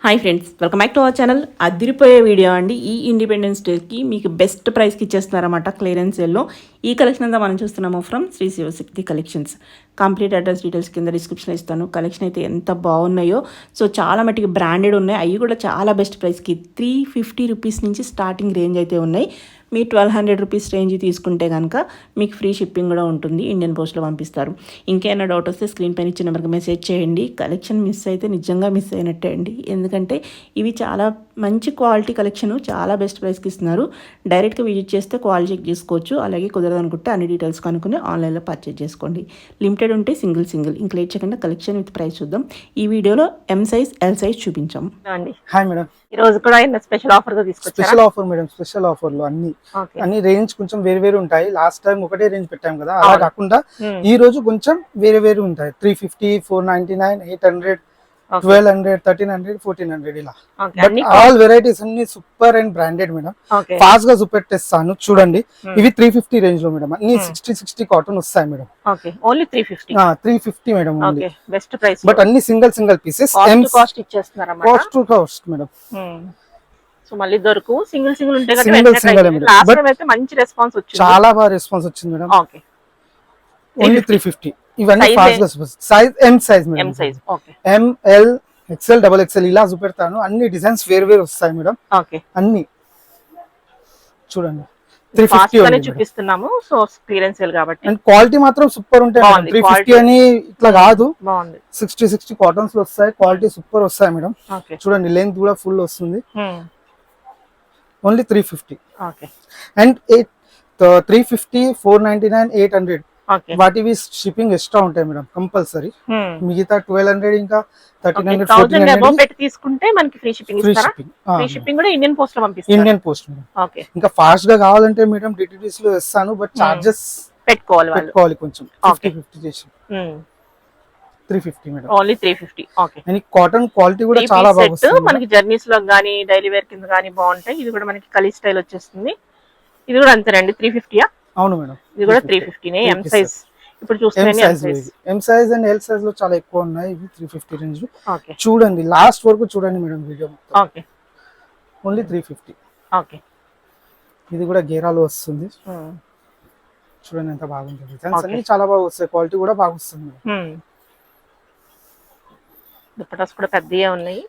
Hi friends, welcome back to our channel. అదిరిపోయే video అండి. ఈ ఇండిపెండెన్స్ డేకి మీకు బెస్ట్ ప్రైస్కి ఇచ్చేస్తున్నారన్నమాట క్లియరెన్స్ సేల్లో. ఈ కలెక్షన్ అంతా మనం చూస్తున్నాము from Shri Shivashakti collections. Complete address details కింద డిస్క్రిప్షన్లో ఇస్తాను. కలెక్షన్ అయితే ఎంత బాగున్నాయో. సో చాలా మటుకు బ్రాండెడ్ ఉన్నాయి. అవి కూడా చాలా బెస్ట్ ప్రైస్కి 350 రూపీస్ నుంచి స్టార్టింగ్ రేంజ్ అయితే ఉన్నాయి. మీ 1200 రూపీస్ రేంజ్ తీసుకుంటే కనుక మీకు ఫ్రీ షిప్పింగ్ కూడా ఉంటుంది. ఇండియన్ పోస్ట్లో పంపిస్తారు. ఇంకేమైనా డౌట్ వస్తే స్క్రీన్ పైన ఇచ్చిన నెంబర్కి మెసేజ్ చేయండి. కలెక్షన్ మిస్ అయితే నిజంగా మిస్ అయినట్టే అండి. ఎందుకంటే ఇవి చాలా మంచి క్వాలిటీ కలెక్షన్, చాలా బెస్ట్ ప్రైస్కి ఇస్తున్నారు. డైరెక్ట్గా విజిట్ చేస్తే క్వాలిటీ చెక్ చేసుకోవచ్చు. అలాగే కుదరదనుకుంటే అన్ని డీటెయిల్స్ కనుక్కొని ఆన్లైన్లో పర్చేజ్ చేసుకోండి. లిమిటెడ్ ఉంటే సింగిల్ ఇంకా లేట్ చేయకుండా కలెక్షన్ విత్ ప్రైస్ చూద్దాం. ఈ వీడియోలో ఎం సైజ్, ఎల్ సైజ్ చూపించాం అండి. హాయ్ మేడం, ఈ రోజు కూడా స్పెషల్ ఆఫర్ గా తీసుకొచ్చారా? Special offer madam. Special offer లో అన్ని రేంజ్ కొంచెం వేరు వేరు ఉంటాయి. లాస్ట్ టైం ఒకటే రేంజ్ పెట్టాం కదా, అలా కాకుండా ఈ రోజు కొంచెం వేరే వేరు ఉంటాయి. 350, 499, 800, 1200, 1300, 1400 ఇలా. బట్ ఆల్ వెరైటీస్ అన్ని super and branded madam. Fast గా చూపెట్టేస్తాను చూడండి. ఇవి 350 రేంజ్ లో మేడం. అన్ని 60 కాటన్ వస్తాయి madam. Only 350 madam. Best price. But అన్ని సింగిల్ పీసెస్. కాస్ట్ ఇచ్చేస్తున్నారు cost to cost madam. So మళ్ళీ దొరకు సింగిల్ ఉంటే మంచి రెస్పాన్స్ వచ్చింది. చాలా బాగా రెస్పాన్స్ వచ్చింది మేడం. ఓన్లీ 350. ఇవన్నీ ఫాస్ట్ గా size M size madam. M size. Okay. M, L, XL, double XL ఇలా చూపెడతాను. అన్ని డిజైన్స్ వేరు వేరు వస్తాయి మేడం. ఓకే. అన్ని చూడండి. 350 చూపిస్తున్నాము. సో క్లియరెన్స్ సేల్ కాబట్టి. అండ్ క్వాలిటీ మాత్రం సూపర్ ఉంటాయి మేడం. 350 అని ఇట్లా కాదు, బాగుంది. 60 కాటన్స్ లో వస్తాయి. క్వాలిటీ సూపర్ వస్తాయి మేడం. చూడండి, లెంత్ కూడా ఫుల్ వస్తుంది. ఓన్లీ 350. ఓకే. అండ్ 350, 499, 800 వాటివి షిప్పింగ్ ఎక్స్ట్రా ఉంటాయి మేడం కంపల్సరీ. మిగతా 1200 ఇంకా 1300, 1400 పెట్టి తీసుకుంటే మనకి ఫ్రీ షిప్పింగ్ ఇస్తారా? ఫ్రీ షిప్పింగ్ కూడా ఇండియన్ పోస్ట్ లో పంపిస్తారు. Indian post madam. ఓకే. ఇంకా ఫాస్ట్ గా కావాలంటే మేడం డిటిడిసి లో ఇస్తాను. బట్ చార్జెస్ పెట్టుకోవాలి కొంచెం. 50 చేసి 350 madam. Only 350. Okay. And cotton quality కూడా చాలా బాగుంది. మనకి జర్నీస్ లో గానీ డైలీ వేర్ కింద గానీ బాగుంటాయి. ఇది కూడా మనకి కలీ స్టైల్ వచ్చేస్తుంది. ఇది కూడా అంతేనండి. 350. అవును మేడం. ఇది కూడా 350 నే. ఎం సైజ్ ఇప్పుడు చూస్తున్నాను. M size and L size లో చాలా ఎక్కువ ఉన్నాయి. ఇవి 350 రేంజ్. ఓకే. చూడండి, లాస్ట్ వరకు చూడండి madam video. Okay. Only 350. Okay. ఇది కూడా గేరాలో వస్తుంది. చూడండి ఎంత బాగుంటుంది. డిజైన్స్ అన్ని చాలా బాగా వస్తాయి. క్వాలిటీ కూడా బాగా వస్తుంది. దుపట్టాస్ కూడా పెద్దగా ఉన్నాయి.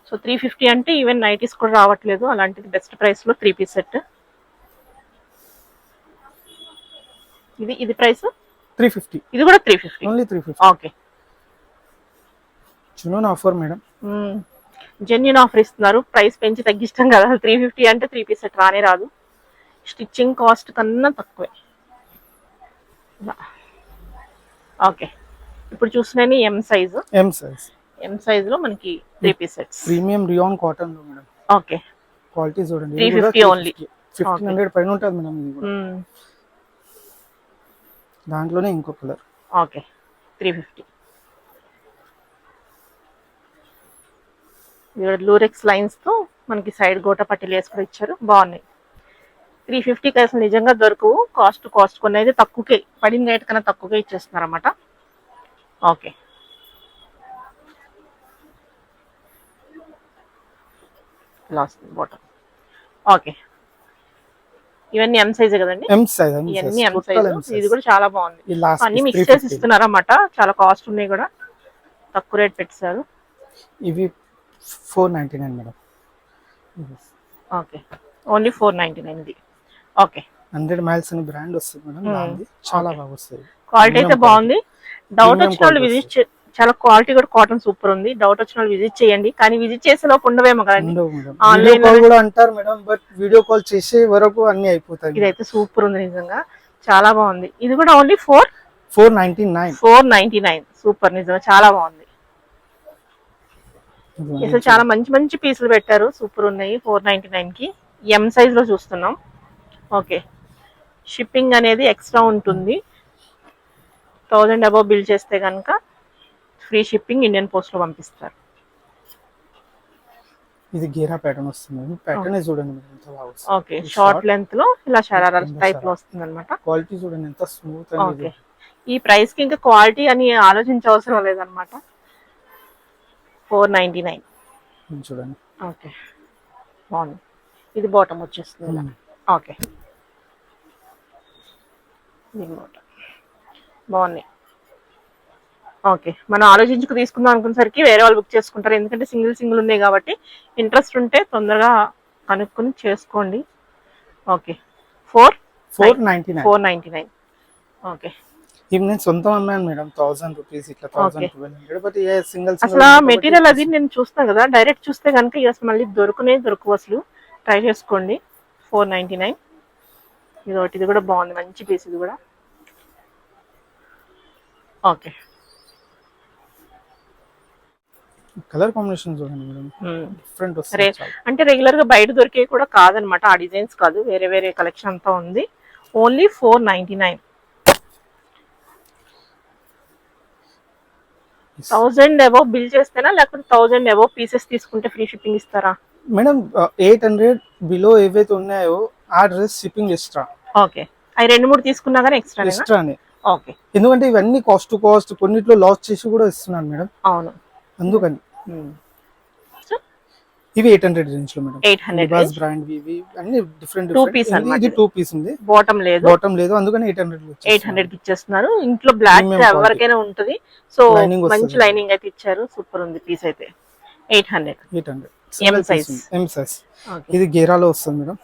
సో 350 అంటే ఈవెన్ నైటీస్ కూడా రావట్లేదు. అలాంటిది బెస్ట్ ప్రైస్ లో 3 పీస్ సెట్. ఇది ప్రైస్ 350. ఇది కూడా 350. Only 350. Okay. Genuine offer madam. Genuine offer ఇస్తున్నారు. ప్రైస్ పెంచి తగ్గిస్తాం కదా. 350 అంటే 3 పీస్ సెట్ రానే రాదు. స్టిచ్చింగ్ కాస్ట్ కన్నా తక్కువే. ఓకే. ఇప్పుడు చూస్తున్నాను ఎం సైజ్ లో మనకి 3 piece sets. Premium rayon cotton లో మేడం. ఓకే. క్వాలిటీ చూడండి. 350 ఓన్లీ. 1500 పైన ఉంటుంది మేడం. ఇది కూడా దాంట్లోనే ఇంకో కలర్. ఓకే. 350. ఇక్కడ లూరెక్స్ లైన్స్ తో మనకి సైడ్ గోటా పట్టీలు వేసి కూడా ఇచ్చారు. బాగున్నాయి. 350 అసలు నిజంగా దొరకవు. కాస్ట్ కొన్ని అయితే తక్కువకే, పడిన రేట్ కన్నా తక్కువగా ఇచ్చేస్తున్నారు అన్నమాట. ఓకే. Last bottom. ఓకే. ఇవన్నీ ఎం సైజ్ కదండి. M size. ఇవన్నీ ఎం సైజ్. ఇది కూడా చాలా బాగుంది. అన్ని మిక్స్ చేసి ఇస్తున్నారు అన్నమాట. చాలా కాస్ట్ ఉన్నాయి కూడా, తక్కువ రేట్ పెట్టారు. ఇవి 499 మేడం. ఓకే. ఓన్లీ 499 ఇది. ఓకే. 100 మైల్స్ అని బ్రాండ్ వస్తుంది మేడం. దాన్ని చాలా బాగా వస్తుంది. క్వాలిటీ అయితే బాగుంది. డౌట్ వచ్చిన వాళ్ళు విజిట్ చాలా క్వాలిటీ కూడా కాటన్ సూపర్ ఉంది. డౌట్ వచ్చిన వాళ్ళు విజిట్ చేయండి. కానీ విజిట్ చేసే లోపు ఉండవేమో కదండి. ఆన్లైన్ కాల్ కూడా అంటారు మేడం, బట్ వీడియో కాల్ చేసే వరకు అన్ని అయిపోతాయి. ఇదైతే సూపర్ ఉంది నిజంగా, చాలా బాగుంది. ఇది కూడా ఓన్లీ 499. సూపర్, నిజంగా చాలా బాగుంది. అసలు చాలా మంచి మంచి పీసులు పెట్టారు. సూపర్ ఉన్నాయి. 499 కి ఎం సైజ్ లో చూస్తున్నాం. ఓకే. షిప్పింగ్ అనేది ఎక్స్ట్రా ఉంటుంది. 1000 అబౌవ్ బిల్ చేస్తే కనుక ఫ్రీ షిప్పింగ్ ఇండియన్ పోస్ట్ లో పంపిస్తారు. ఇది గేరా ప్యాటర్న్ వస్తుంది. ప్యాటర్న్ చూడండి ఎంత బాగుంది. ఓకే. షార్ట్ లెంత్ లో ఇలా షరారా టైప్ లో వస్తుంది అన్నమాట. క్వాలిటీ చూడండి ఎంత స్మూత్. ఓకే. ఈ ప్రైస్ కి ఇంకా క్వాలిటీ అని ఆలోచించవసరం లేదన్నమాట. 499. ఇది చూడండి. ఓకే బాగుంది. ఇది బాటమ్ వచ్చేస్తుంది ఇలా. ఓకే ఇది బాటమ్ బాగున్నాయి. ఓకే మనం ఆలోచించుకు తీసుకుందాం అనుకునేసరికి వేరే వాళ్ళు బుక్ చేసుకుంటారు, ఎందుకంటే సింగిల్ ఉన్నాయి కాబట్టి. ఇంట్రెస్ట్ ఉంటే తొందరగా కనుక్కొని చేసుకోండి. ఓకే 499. ఓకే ఇవి నేను సొంతం అమ్మాను మేడం, 1000 రూపీస్ ఇట్లా 1200. బట్ సింగిల్ అసలు మెటీరియల్ అది నేను చూస్తాను కదా, డైరెక్ట్ చూస్తే కనుక అసలు మళ్ళీ దొరకవు అసలు. ట్రై చేసుకోండి. 499. ఇది ఒకటి, ఇది కూడా బాగుంది, మంచి పీస్ ఇది కూడా. ఓకే కలర్ కాంబినేషన్ చూడండి మేడం, డిఫరెంట్ సరే అంటే రెగ్యులర్ గా బయట దొరికే కూడా కాదనమాట, ఆ డిజైన్స్ కాదు, వేరే కలెక్షన్ అంతా ఉంది. ఓన్లీ 499. 1000 అబౌవ్ బిల్ చేస్తేనా, లేకపోతే 1000 అబౌవ్ పీసెస్ తీసుకుంటే ఫ్రీ షిప్పింగ్ ఇస్తారా మేడం? 800 బిలో ఏవైతే ఉన్నాయో ఆ డ్రెస్ షిప్పింగ్ ఎక్స్ట్రా. ఓకే అవి 2-3 తీసుకున్నా కానీ ఎక్స్ట్రానే. ఓకే ఎందుకంటే ఇవన్నీ కాస్ట్ టు కాస్ట్, కొన్నిట్లో లాస్ చేసి కూడా ఇస్తున్నాను మేడం. అవును అందుకని ఇవి 800 రేంజ్ లో మేడం. 800 బ్రాండ్ ఇవి అన్ని డిఫరెంట్. 2 పీస్ అన్నమాట. ఇది 2 పీస్ ఉంది, బాటమ్ లేదు, అందుకని 800 కి ఇచ్చేస్తున్నారు. ఇంట్లో బ్లాక్ ఎవరికైనా ఉంటది, సో మంచి లైనింగ్ అయితే ఇచ్చారు. సూపర్ ఉంది పీస్ అయితే. 800 ఎం సైజ్. ఇది గేరాలో వస్తుంది మేడం.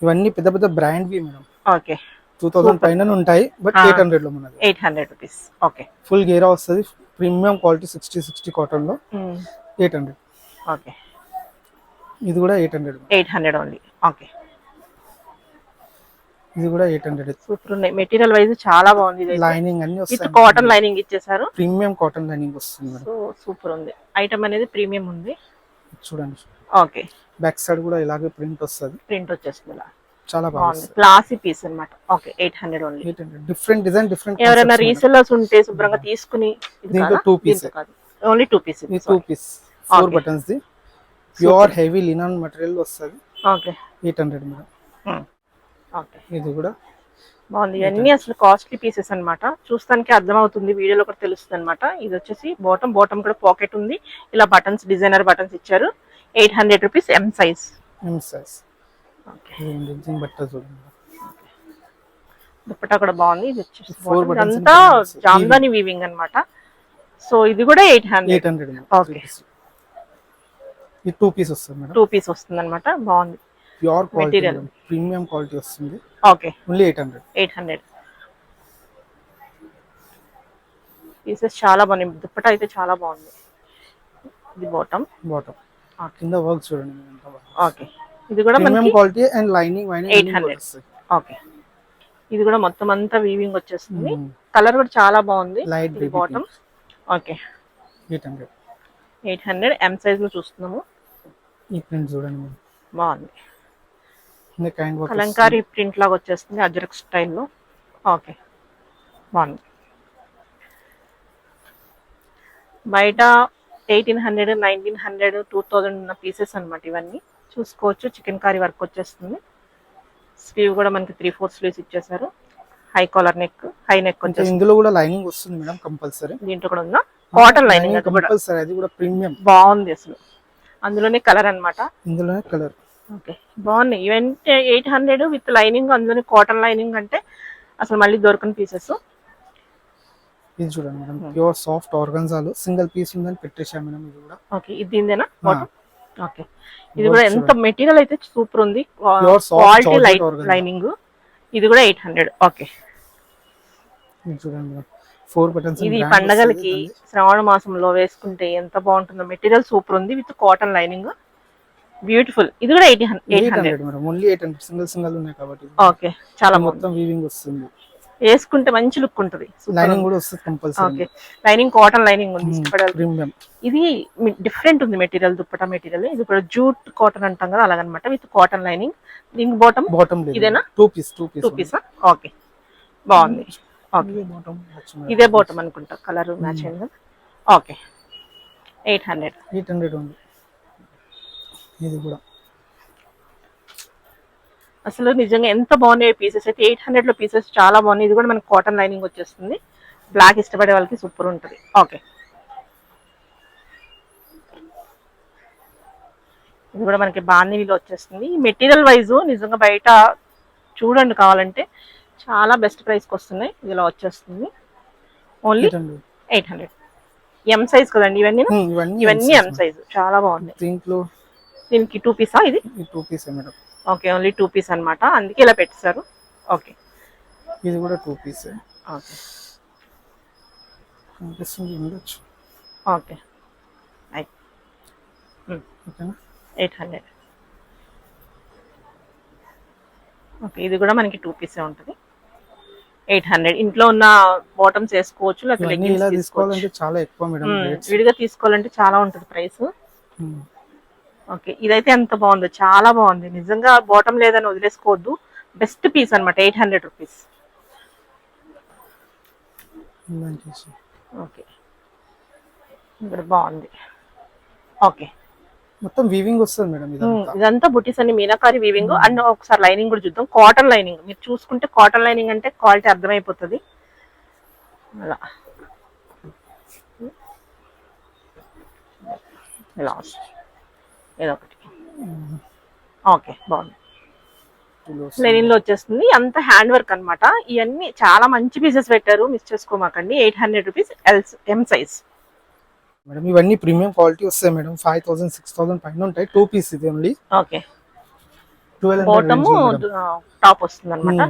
ఇవన్నీ పెద్ద పెద్ద బ్రాండ్ వి మేడం. ఓకే 2000 పైన ఉంటాయి, బట్ 800 లో మనది. 800 రూపీస్. ఓకే ఫుల్ గేరా వస్తుంది, ప్రీమియం క్వాలిటీ 60 కాటన్ లో. 800. ఓకే ఇది కూడా 800 ఓన్లీ. ఓకే ఇది కూడా 800. సూపర్ ఉన్నాయి, మెటీరియల్ వైజ్ చాలా బాగుంది. లైనింగ్ అన్ని వస్తాయి, కాటన్ లైనింగ్ ఇచ్చేసారు. ప్రీమియం కాటన్ లైనింగ్ వస్తుంది మేడం. సో సూపర్ ఉంది, ఐటమ్ అనేది ప్రీమియం ఉంది. చూడండి. ఓకే బ్యాక్ సైడ్ కూడా ఇలాగే ప్రింట్ వస్తుంది, ప్రింట్ వచ్చేస్తుంది. చాలా బాగుంది, క్లాసీ పీస్ అన్నమాట. Okay 800 only. 800. Different design, different. ఎవరైనా రీసెల్లర్స్ ఉంటే శుభ్రంగా తీసుకుని, దీంట్లో 2 piece only 2 piece. 2 piece 4 buttons the pure heavy linen material వస్తుంది. Okay 800 madam. ఓకే ఇది కూడా బాగుంది. ఇవన్నీ అసలు కాస్ట్లీ పీసెస్ అన్నమాట, చూస్తానికి అర్థమవుతుంది, వీడియోలో కూడా తెలుస్తుంది అనమాట. ఇది వచ్చేసి బాటమ్ కూడా పాకెట్ ఉంది, ఇలా బటన్స్, డిజైనర్ బటన్స్ ఇచ్చారు. 800 రూపీస్. M size. దుప్పట్టా కూడా బాగుంది. ఇది వచ్చేసి అంతా జామ్దాని వీవింగ్ అన్నమాట. సో ఇది కూడా 800. ఓకే ఇది 2 పీస్ వస్తుంది మేడం. 2 పీస్ వస్తుంది అన్నమాట. బాగుంది, ప్యూర్ క్వాలిటీ, ప్రీమియం క్వాలిటీ వస్తుంది. Okay only 800. పీసెస్ చాలా బాగున్నాయి, దుప్పట్టా అయితే చాలా బాగుంది. ఇది బాటమ్ కింద వర్క్ చూడండి. ఓకే ఇది కూడా premium quality and lining 800. Okay ఇది కూడా మొత్తం అంతా వీవింగ్ వచ్చేస్తుంది. కలర్ కూడా చాలా బాగుంది. Light bottom. Okay 800. M size లో చూస్తున్నాము. ఈ ప్రింట్ చూడండి, బాగుంది. కలంకారీ ప్రింట్ లాగా వచ్చేస్తుంది, అజ్రక్ స్టైల్లో. ఓకే బాగుంది. బయట 1800, 1900, 2000 ఉన్న పీసెస్ అనమాట ఇవన్నీ. చూసుకోవచ్చు, చికెన్ కారీ వర్క్ వచ్చేస్తుంది. స్లీవ్ కూడా మనకి 3/4 స్లీవ్స్ ఇచ్చేసారు. High collar neck, high neck వచ్చేస్తుంది. ఇందులో కూడా లైనింగ్ వస్తుంది మేడం కంపల్సరీ. దీంట్లో కూడా ఉందా? కాటన్ లైనింగ్ కంపల్సరీ, అది కూడా ప్రీమియం. బాగుంది అసలు, అందులోనే కలర్ అన్నమాట. ఇందులోనే కలర్. ఓకే బాగున్నాయి ఇవన్నీ. 800 విత్ లైనింగ్, అందులోనే కాటన్ లైనింగ్ అంటే అసలు మళ్ళీ దొరకని పీసెస్. ఇది చూడండి మేడం, ప్యూర్ సాఫ్ట్ ఆర్గన్జాలో సింగిల్ పీస్ ఉందని పెట్టేశాం మేడం. ఇది కూడా ఓకే, ఇది దీనిదేనా? ఓకే ఇది కూడా ఎంత మెటీరియల్ అయితే సూపర్ ఉంది, క్వాలిటీ లైనింగ్. ఇది కూడా 800. ఓకే ఇది చూడండి మేడం, 4 బటన్స్. ఇది పండగలకి శ్రావణ మాసంలో వేసుకుంటే ఎంత బాగుంటుందో. మెటీరియల్ సూపర్ ఉంది విత్ కాటన్ లైనింగ్, బ్యూటిఫుల్. ఇది కూడా 800 మేడం. ఓన్లీ 800. సింగిల్ ఉన్నాయి కాబట్టి. ఓకే చాలా మొత్తం వీవింగ్ వస్తుంది, వేసుకుంటే మంచి లుక్ ఉంటుంది. లైనింగ్ కూడా వస్తుంది compulsory. Okay lining cotton lining ఉంది, ప్రీమియం. ఇది డిఫరెంట్ ఉంది మెటీరియల్, దుప్పటా మెటీరియల్. ఇది కూడా జూట్ కాటన్ అంటాం కదా, అలాగనమాట, విత్ కాటన్ లైనింగ్. దీనికి బాటమ్ ఇదేనా? 2 పీస్. ఓకే బాగుంది. ఓకే ఇదే బాటమ్ అనుకుంటా, కలర్ మ్యాచ్ అయింది కదా. ఓకే 800 ఉంది. ఇది కూడా అసలు నిజంగా ఎంత బాగున్నాయి పీసెస్ అయితే. 800 లో పీసెస్ చాలా బాగున్నాయి. ఇది కూడా మనకి కాటన్ లైనింగ్ వచ్చేస్తుంది. బ్లాక్ ఇష్టపడే వాళ్ళకి సూపర్ ఉంటుంది. ఓకే ఇది కూడా మనకి బాందినీలో వచ్చేస్తుంది. మెటీరియల్ వైజ్ నిజంగా బయట చూడండి కావాలంటే చాలా బెస్ట్ ప్రైస్కి వస్తున్నాయి. ఇదిలా వచ్చేస్తుంది ఓన్లీ 800. ఎం సైజ్ కదండి ఇవన్నీ. ఇవన్నీ ఎం సైజ్ చాలా బాగుంది. దీనికి 2 పీసా ఇది? 2 piece madam. Okay, only 2 piece అన్నమాట, అందుకే ఇలా పెట్టేశారు. ఓకే, ఇది కూడా 2 పీస్. ఓకే ఉండొచ్చు. ఓకే 800. ఓకే, ఇది కూడా మనకి 2 పీసే ఉంటుంది. 800. ఇంట్లో ఉన్న బాటమ్స్ వేసుకోవచ్చు, లేకపోతే లెగ్గిన్స్ తీసుకోవాలంటే చాలా ఎక్కువ మేడం. విడిగా తీసుకోవాలంటే చాలా ఉంటుంది ప్రైస్. ఓకే, ఇదైతే ఎంత బాగుందో, చాలా బాగుంది నిజంగా. బాటమ్ లేదని వదిలేసుకోవద్దు, బెస్ట్ పీస్ అన్నమాట. 800 రూపీస్. ఓకే, ఇక్కడ బాగుంది. ఓకే, మొత్తం వీవింగ్ వస్తుంది మేడం. ఇదంతా బుటీస్ అన్ని మీనాకారి వీవింగ్. అండ్ ఒకసారి లైనింగ్ కూడా చూద్దాం. కాటన్ లైనింగ్ మీరు చూసుకుంటే, కాటన్ లైనింగ్ అంటే క్వాలిటీ అర్థమైపోతుంది. అలా ఇలా ఏదో ఒకటి. ఓకే, బాగుంది. లెనిన్ లో వచ్చేస్తుంది, అంత హ్యాండ్ వర్క్ అనమాట. ఇవన్నీ చాలా మంచి పీసెస్ పెట్టారు, మిస్ చేసుకోమాకండి. 800 రూపీస్, ఎం సైజ్ మేడం. ఇవన్నీ ప్రీమియం క్వాలిటీ వస్తాయి మేడం. 5000 6000 పైన ఉంటాయి. 2 పీస్ ఇది ఓన్లీ. ఓకే, బాటమ్ టాప్ వస్తుంది అనమాట.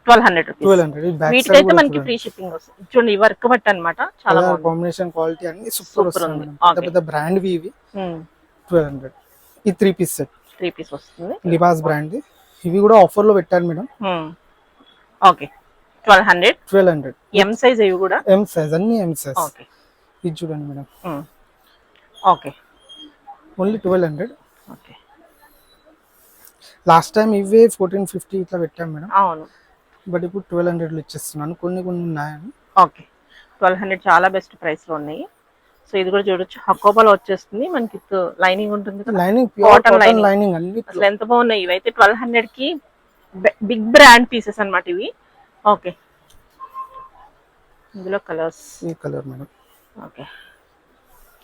1200 రూపీస్. వీటికైతే మనకి ఫ్రీ షిప్పింగ్ వస్తుంది. చూడండి, ఈ వర్క్ బట్ అనమాట, చాలా బాగుంది. కాంబినేషన్ క్వాలిటీ అన్ని సూపర్ వస్తుంది. పెద్ద బ్రాండ్ ఇవి. 1200. ఈ 3 పీస్ సెట్. 3 పీస్ వస్తుంది, లిబాస్ బ్రాండ్. ఇవి కూడా ఆఫర్ లో పెట్టారు మేడం. ఓకే, 1200. ఎం సైజ్ ఇవి కూడా? ఎం సైజ్, అన్ని ఎం సైజ్. ఓకే, ఇది చూడండి madam. Okay, only 1200. Okay, last time ఇవే 1450 ఇట్లా పెట్టాం మేడం. అవును, బట్ ఇప్పుడు 1200 లో ఇచ్చేస్తున్నాను. కొన్ని ఉన్నాయని. ఓకే, 1200 చాలా బెస్ట్ ప్రైస్ లో ఉన్నాయి. సో ఇది కూడా చూడొచ్చు, హకోబాలో వచ్చేస్తుంది మనకి. లైనింగ్ ఉంటుంది, లైనింగ్ ప్యూర్ కాటన్ లైనింగ్ అన్ని. అసలు ఎంత బాగున్నాయి ఇవైతే. 1200 కి బిగ్ బ్రాండ్ పీసెస్ అన్నమాట ఇవి. ఓకే, ఇందులో కలర్స్. ఈ కలర్ మేడం. ఓకే,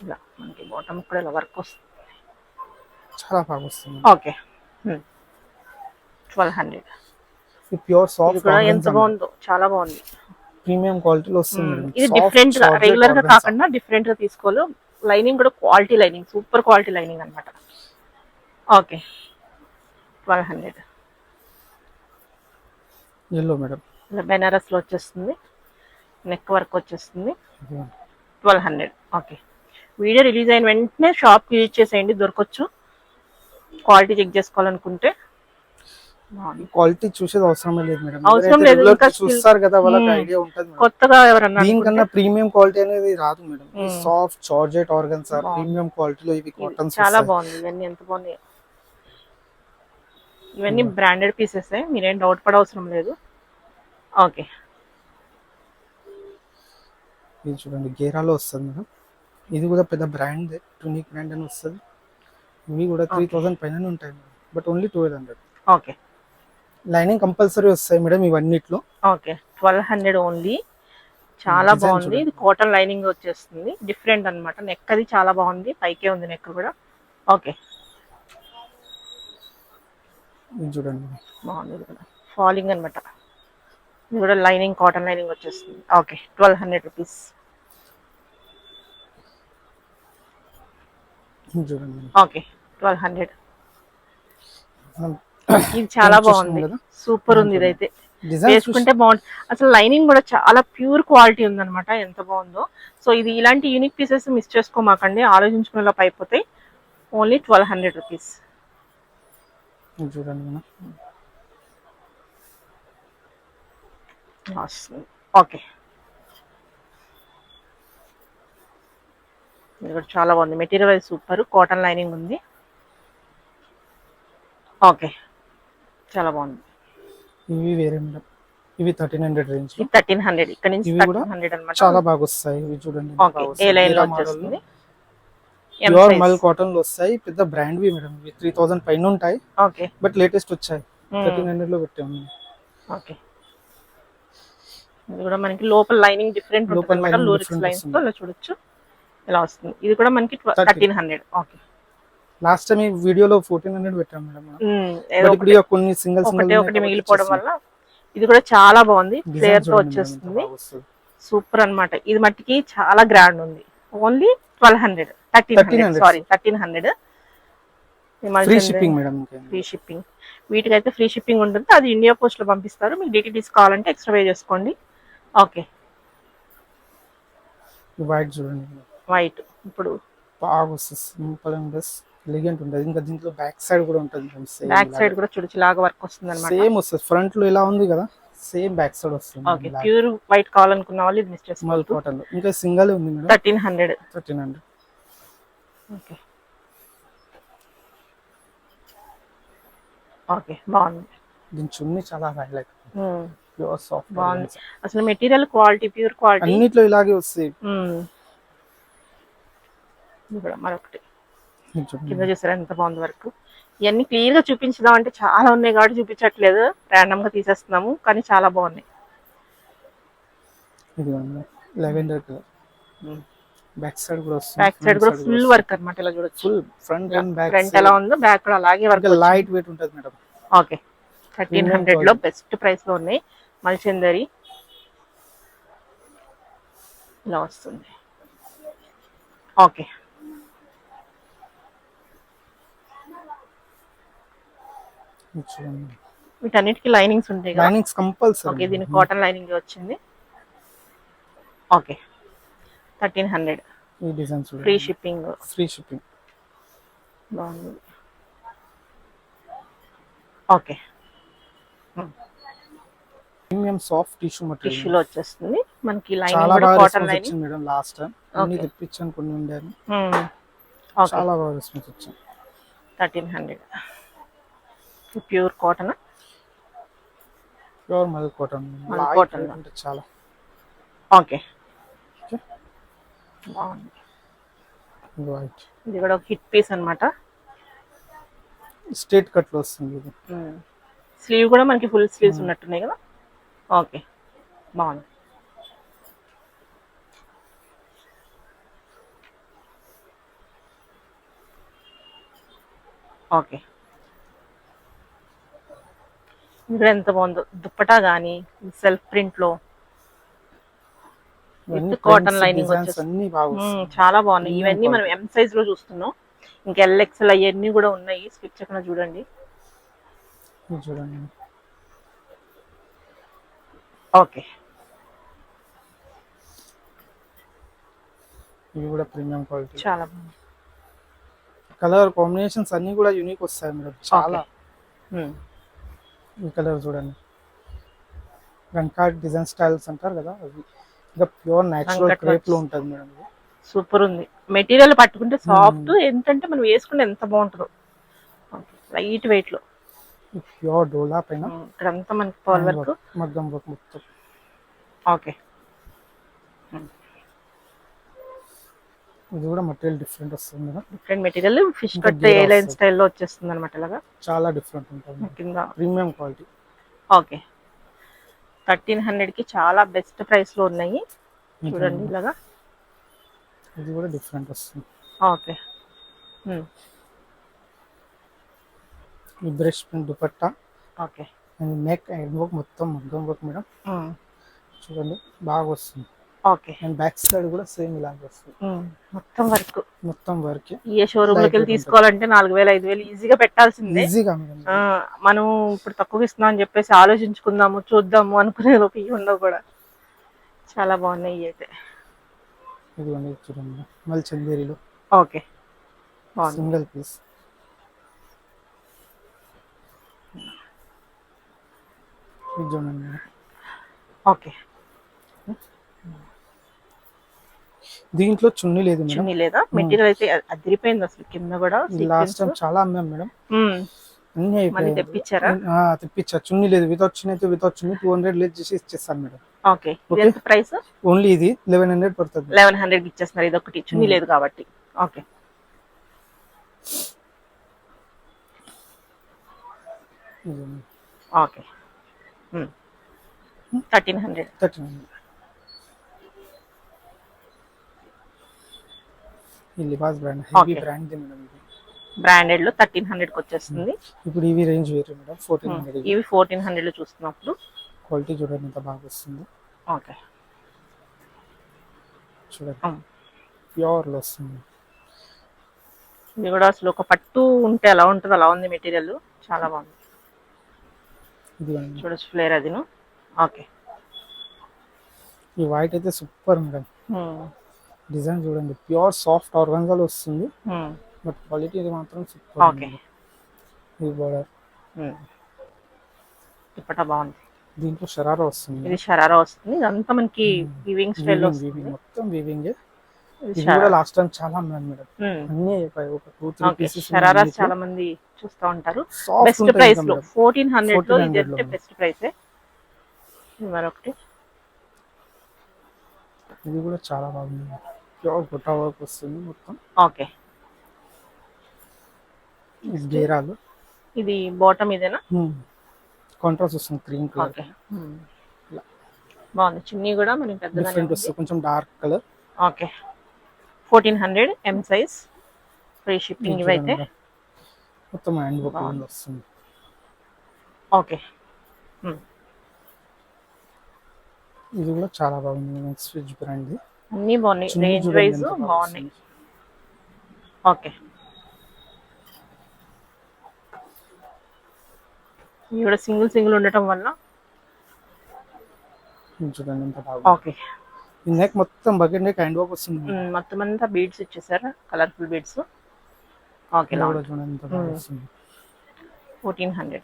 ఇలా మనకి బాటమ్ కూడా ఇలా వర్క్ వస్తుంది, చాలా బాగా వస్తుంది. ఓకే, 1200. ఈ ప్యూర్ సాఫ్ట్ కూడా ఎంత బాగుందో, చాలా బాగుంది. ప్రీమియం క్వాలిటీలో వస్తుంది మేడం. ఇది డిఫరెంట్ గా, రెగ్యులర్ గా కాకుండా డిఫరెంట్ గా తీసుకోవాలి. లైనింగ్ కూడా quality lining, super quality lining అన్నమాట. ఓకే, 1200. Yellow madam. ఇలా బెనారస్ లో వచ్చేస్తుంది, నెక్ వర్క్ వచ్చేస్తుంది. 1200. ఓకే, వీడియో రిలీజ్ అయిన వెంటనే షాప్ కి యూజ్ చేసేయండి, దొరకొచ్చు. క్వాలిటీ చెక్ చేసుకోవాలనుకుంటే. క్వాలిటీ చూసేది అవసరమే లేదు మేడం. అవసరం లేదు, చూస్తారు కదా, వాళ్ళకి ఐడియా ఉంటది. కొత్తగా ఎవరన్నా దీనికన్నా ప్రీమియం క్వాలిటీ అనేది రాదు madam. Soft georgette organza premium క్వాలిటీలో ఇవి కాటన్ చాలా బాగుంది. ఇవన్నీ ఎంత బాగున్నాయి. ఇవన్నీ బ్రాండెడ్ పీసెస్, మీరేం డౌట్ పడవసరం లేదు. ఓకే, ఇది చూడండి, గేరాలో వస్తుంది మేడం. ఇది కూడా పెద్ద బ్రాండ్, టునిక్ బ్రాండ్ అని వస్తుంది. ఇవి కూడా 3000 పైన ఉంటాయి madam, but only 1200. Okay, lining compulsory వస్తాయి మేడం ఇవన్నిట్లో. Okay, 1200 only. చాలా బాగుంది. ఇది కాటన్ లైనింగ్ వచ్చేస్తుంది, డిఫరెంట్ అన్నమాట. నెక్ అది చాలా బాగుంది, పైకే ఉంది నెక్ కూడా. ఓకే, ఇది చూడండి, బాగుంది. ఇది కూడా ఫాలింగ్ అనమాట. ఇది కూడా లైనింగ్, కాటన్ లైనింగ్ వచ్చేస్తుంది. Okay, 1200 rupees. చూడండి. ఓకే, 1200. ఇది చాలా బాగుంది, సూపర్ ఉంది. ఇదైతే వేసుకుంటే బాగుంది. అసలు లైనింగ్ కూడా చాలా ప్యూర్ క్వాలిటీ ఉందన్నమాట, ఎంత బాగుందో. సో ఇది ఇలాంటి యూనిక్ పీసెస్ మిస్ చేసుకోమాకండి, ఆలోచించుకునేలా అయిపోతాయి. Only 1200 rupees. చూడండి. ఓకే, ఇది కూడా చాలా బాగుంది. మెటీరియల్ అయితే సూపర్, కాటన్ లైనింగ్ ఉంది. ఓకే, చాలా బాగుంది. ఇవి వేరే మేడం. ఇవి 1300 రేంజ్. 1300. ఇక్కడ నుంచి 1300 అన్నమాట. చాలా బాగా వస్తాయి ఇవి చూడండి. ఓకే, ఏ లైన్ లో వచ్చేస్తుంది. ప్యూర్ మల్ కాటన్ లో వస్తాయి, పెద్ద బ్రాండ్ వి మేడం. 3000 పైన ఉంటాయి. ఓకే, బట్ లేటెస్ట్ వచ్చాయి, 1300 లో పెట్టాము. ఓకే, ఇది కూడా మనకి లోపల లైనింగ్ డిఫరెంట్ ఉంటుంది, లూరిక్స్ లైన్స్ తో ఇలా చూడొచ్చు, ఇలా వస్తుంది. ఇది కూడా మనకి 1300. ఓకే, లాస్ట్ టైం ఈ వీడియోలో 1400 పెట్టాం మేడం మనం. ఏదో బట్ ఇప్పుడు ఇక కొన్ని సింగిల్ ఒకటి మిగిలిపోవడం వల్ల ఇది కూడా చాలా బాగుంది. ఫ్లేర్ తో వచ్చేస్తుంది, సూపర్ అన్నమాట. ఇది మట్టికి చాలా గ్రాండ్ ఉంది. Only 1200, 1300 sorry 1300. Free shipping madam. Free shipping, వీటికైతే ఫ్రీ షిప్పింగ్ ఉంటుంది. అది ఇండియా పోస్ట్ లో పంపిస్తారు. మీకు డిటిడిస్ కావాలంటే ఎక్స్ట్రా పే చేసుకోండి. ఓకే, వైట్ చూడండి, వైట్ ఇప్పుడు బాగా వస్తుంది, సింపుల్ అండ్ బెస్ట్ ఎలిగెంట్ ఉంటుంది. ఇంకా దీంట్లో బ్యాక్ సైడ్ కూడా ఉంటుంది, బ్యాక్ సైడ్ కూడా చుడిచిలాగా వర్క్ వస్తుంది అన్నమాట. సేమ్ వస్తుంది, ఫ్రంట్ లో ఎలా ఉంది కదా సేమ్ బ్యాక్ సైడ్ వస్తుంది. ఓకే, ప్యూర్ వైట్ కావాలనుకున్న వాళ్ళు ఇది మిస్ మల్ కాటన్ లో ఇంకా సింగల్ ఉంది మేడం. 1300. ఓకే ఓకే, బాగుంది. దీని చున్నీ చాలా హైలైట్, ప్యూర్ సాఫ్ట్ బాగుంది. అసలు మెటీరియల్ క్వాలిటీ, ప్యూర్ క్వాలిటీ అన్నిట్లో ఇలాగే వస్తాయి. ఇక్కడ మరొకటి కింద చూసారా ఎంత బాగుంది వర్క్. ఇవన్నీ క్లియర్ గా చూపించుదాం అంటే చాలా ఉన్నాయి కాబట్టి చూపించట్లేదు, ర్యాండమ్ గా తీసేస్తున్నాము, కానీ చాలా బాగున్నాయి. లెవెండర్ కలర్, బ్యాక్ సైడ్ కూడా వస్తుంది. బ్యాక్ సైడ్ కూడా ఫుల్ వర్క్ అన్నమాట. ఇలా చూడొచ్చు, full front and back. Front ఎలా ఉందో బ్యాక్ కూడా అలాగే వర్క్. లైట్ వెయిట్ ఉంటుంది మేడం. ఓకే, 1300 లో బెస్ట్ ప్రైస్ లో ఉన్నాయి. మల్చందరి ఇలా వస్తుంది. ఓకే, వీటన్నిటికీ లైనింగ్స్ ఉంటాయి కదా. Linings compulsory. ఓకే, దీనికి కాటన్ లైనింగ్ వచ్చింది. ఓకే, 1300. ఈ designs free shipping. Free shipping బాగుంది. Okay, premium soft tissue material టిష్యూలో వచ్చేస్తుంది మనకి. లైనింగ్ చాలా కూడా బాగా కాటన్ రెస్పాన్స్ లైనింగ్. వచ్చింది మేడం. లాస్ట్ టైం అన్ని తెప్పించాను, కొన్ని ఉండాను. ఓకే, చాలా బాగా రెస్పాన్స్ వచ్చింది. 1300 ప్యూర్ కాటన్. ప్యూర్ మల్ కాటన్, కాటన్ అంటే చాలా. ఓకే, బాగుంది. వైట్, ఇది కూడా ఒక హిట్ పీస్ అన్నమాట. స్ట్రైట్ కట్ లో వస్తుంది ఇది. స్లీవ్ కూడా మనకి ఫుల్ స్లీవ్స్ ఉన్నట్టున్నాయి కదా. ఓకే, బాగుంది. ఓకే, ఇక్కడ ఎంత బాగుందో దుప్పటా గానీ సెల్ఫ్ ప్రింట్ లో విత్ కాటన్ లైనింగ్ అన్ని బాగా వస్తాయి. చాలా బాగున్నాయి. ఇవన్నీ మనం ఎం సైజ్ లో చూస్తున్నాం. ఇంకా ఎల్ఎక్స్ఎల్ అవన్నీ కూడా ఉన్నాయి. స్కిప్ చేయకుండా చూడండి. చూడండి, ఓకే, ఇది కూడా ప్రీమియం క్వాలిటీ. చాలా బాగుంది. కలర్ కాంబినేషన్స్ అన్ని కూడా యూనిక్ వస్తాయి మేడం, చాలా. ఈ కలర్ చూడండి, వెంకట్ డిజైన్ స్టైల్స్ అంటారు కదా అవి. ఇంకా ప్యూర్ నేచురల్ క్రేప్ లో ఉంటుంది మేడం. సూపర్ ఉంది. మెటీరియల్ పట్టుకుంటే సాఫ్ట్, ఏంటంటే మనం వేసుకుంటే ఎంత బాగుంటుందో. లైట్ వెయిట్ లో ప్యూర్ డోలా పైన ఇక్కడంతా మనకి పర్ల్ వర్క్, మగ్గం వర్క్ మొత్తం. ఓకే, ఇది కూడా మెటీరియల్ డిఫరెంట్ వస్తుంది madam. Different material, fish cut A line స్టైల్లో వచ్చేస్తుంది అనమాట. ఇలాగా చాలా డిఫరెంట్ ఉంటుంది కింద. Premium quality. ఓకే, 1300 కి చాలా బెస్ట్ ప్రైస్ లో ఉన్నాయి. చూడండి ఇలాగా. ఇది కూడా డిఫరెంట్ వస్తుంది. ఓకే, ఈ brush print dupatta. Okay, neck and work మొత్తం మగ్గం వర్క్ మేడం. చూడండి బాగా వస్తుంది. ఓకే, అండ్ బ్యాక్ సైడ్ కూడా సేమ్ ఇలాగే వస్తుంది, మొత్తం వర్క్. మొత్తం వర్క్. ఏ షోరూమ్ లోకి వెళ్ళి తీసుకోవాలంటే 4000 5000 ఈజీగా పెట్టాల్సిందే. ఈజీగా మనం ఇప్పుడు తక్కువ ఇస్తున్నాం అని చెప్పేసి ఆలోచించుకుందాము, చూద్దాము అనుకునే లోపు ఇవి ఉండవు కూడా. చాలా బాగున్నాయి ఇవి అయితే. ఇదిగోండి చూడండి, మళ్ళీ చందేరిలో. Okay, single piece. ఇది చూడండి. ఓకే, దీంట్లో చున్నీ లేదు మేడం. చున్నీ లేదా? మెటీరియల్ అయితే అదిరిపోయింది అసలు. కింద కూడా లాస్ట్ టైం చాలా అమ్మాం మేడం. అన్ని మళ్ళీ తెప్పించారా? తెప్పించా. చున్నీ లేదు, వితౌట్ చున్నీ అయితే వితౌట్ చున్నీ 200 లెస్ చేసి ఇచ్చేస్తాను మేడం. ఓకే, ఎంత ప్రైస్? ఓన్లీ ఇది 1100 పడుతుంది. 1100 కి ఇచ్చేస్తున్నారు. ఇది ఒకటి చున్నీ లేదు కాబట్టి. Okay, okay, 1300. ఈ Libas brand, heavy brand the madam ఇది. బ్రాండెడ్ లో 1300 కి వచ్చేస్తుంది. ఇప్పుడు ఇవి రేంజ్ వేరే మేడం 1400. ఇవి 1400 లో చూస్తున్నప్పుడు క్వాలిటీ చూడండి ఎంత బాగా వస్తుంది. ఓకే చూడండి ప్యూర్ లో వస్తుంది. ఇది కూడా అసలు ఒక పట్టు ఉంటే ఎలా ఉంటుంది అలా ఉంది మెటీరియల్, చాలా బాగుంది. ఇది చూడొచ్చు ఫ్లేర్ అదిను. ఓకే ఈ వైట్ అయితే సూపర్ మేడం. డిజైన్ చూడండి ప్యూర్ సాఫ్ట్ ఆర్గాన్జాలో వస్తుంది, బట్ క్వాలిటీ ఇది మాత్రం సూపర్. ఓకే ఈ బోర్డర్ దుపట్టా బాగుంది. దీంట్లో షరారా వస్తుంది. ఇది షరారా వస్తుంది. ఇదంతా మనకి వీవింగ్ స్టైల్ లో వస్తుంది. మొత్తం వీవింగ్. ఇది కూడా లాస్ట్ టైం చాలా అమ్మాను మేడం. అన్ని ఒక 2-3 పీసెస్ షరారా చాలా మంది చూస్తూ ఉంటారు. బెస్ట్ ప్రైస్ లో 1400 లో ఇది అంటే బెస్ట్ ప్రైస్. మరొకటి ఇది కూడా చాలా బాగుంది. ప్యూర్ బుట్టా వర్క్ వస్తుంది మొత్తం. ఓకే ఇది గేరాలు. ఇది బాటమ్ ఇదేనా? కాంట్రాస్ట్ వస్తుంది క్రీమ్ కలర్. ఓకే బాగుంది. చున్నీ కూడా మనకి పెద్దగానే డిఫరెంట్ వస్తుంది, కొంచెం dark colour. Okay 1400 M size, free shipping. ఇవైతే మొత్తం హ్యాండ్ వర్క్ వస్తుంది. ఓకే ఇది కూడా చాలా బాగుంది. Next fridge brand. అన్ని బాగున్నాయి, రేంజ్ వైజ్ బాగున్నాయి. ఓకే ఇవి కూడా సింగిల్ సింగిల్ ఉండటం వల్ల చూడండి ఎంత బాగుంది. ఓకే ఈ నెక్ మొత్తం బకెట్ నెక్ హ్యాండ్ వర్క్ వస్తుంది. మొత్తం అంతా బీడ్స్ ఇచ్చేసారు, కలర్ఫుల్ బీడ్స్. ఓకే చూడండి ఎంత బాగా వస్తుంది. 1400.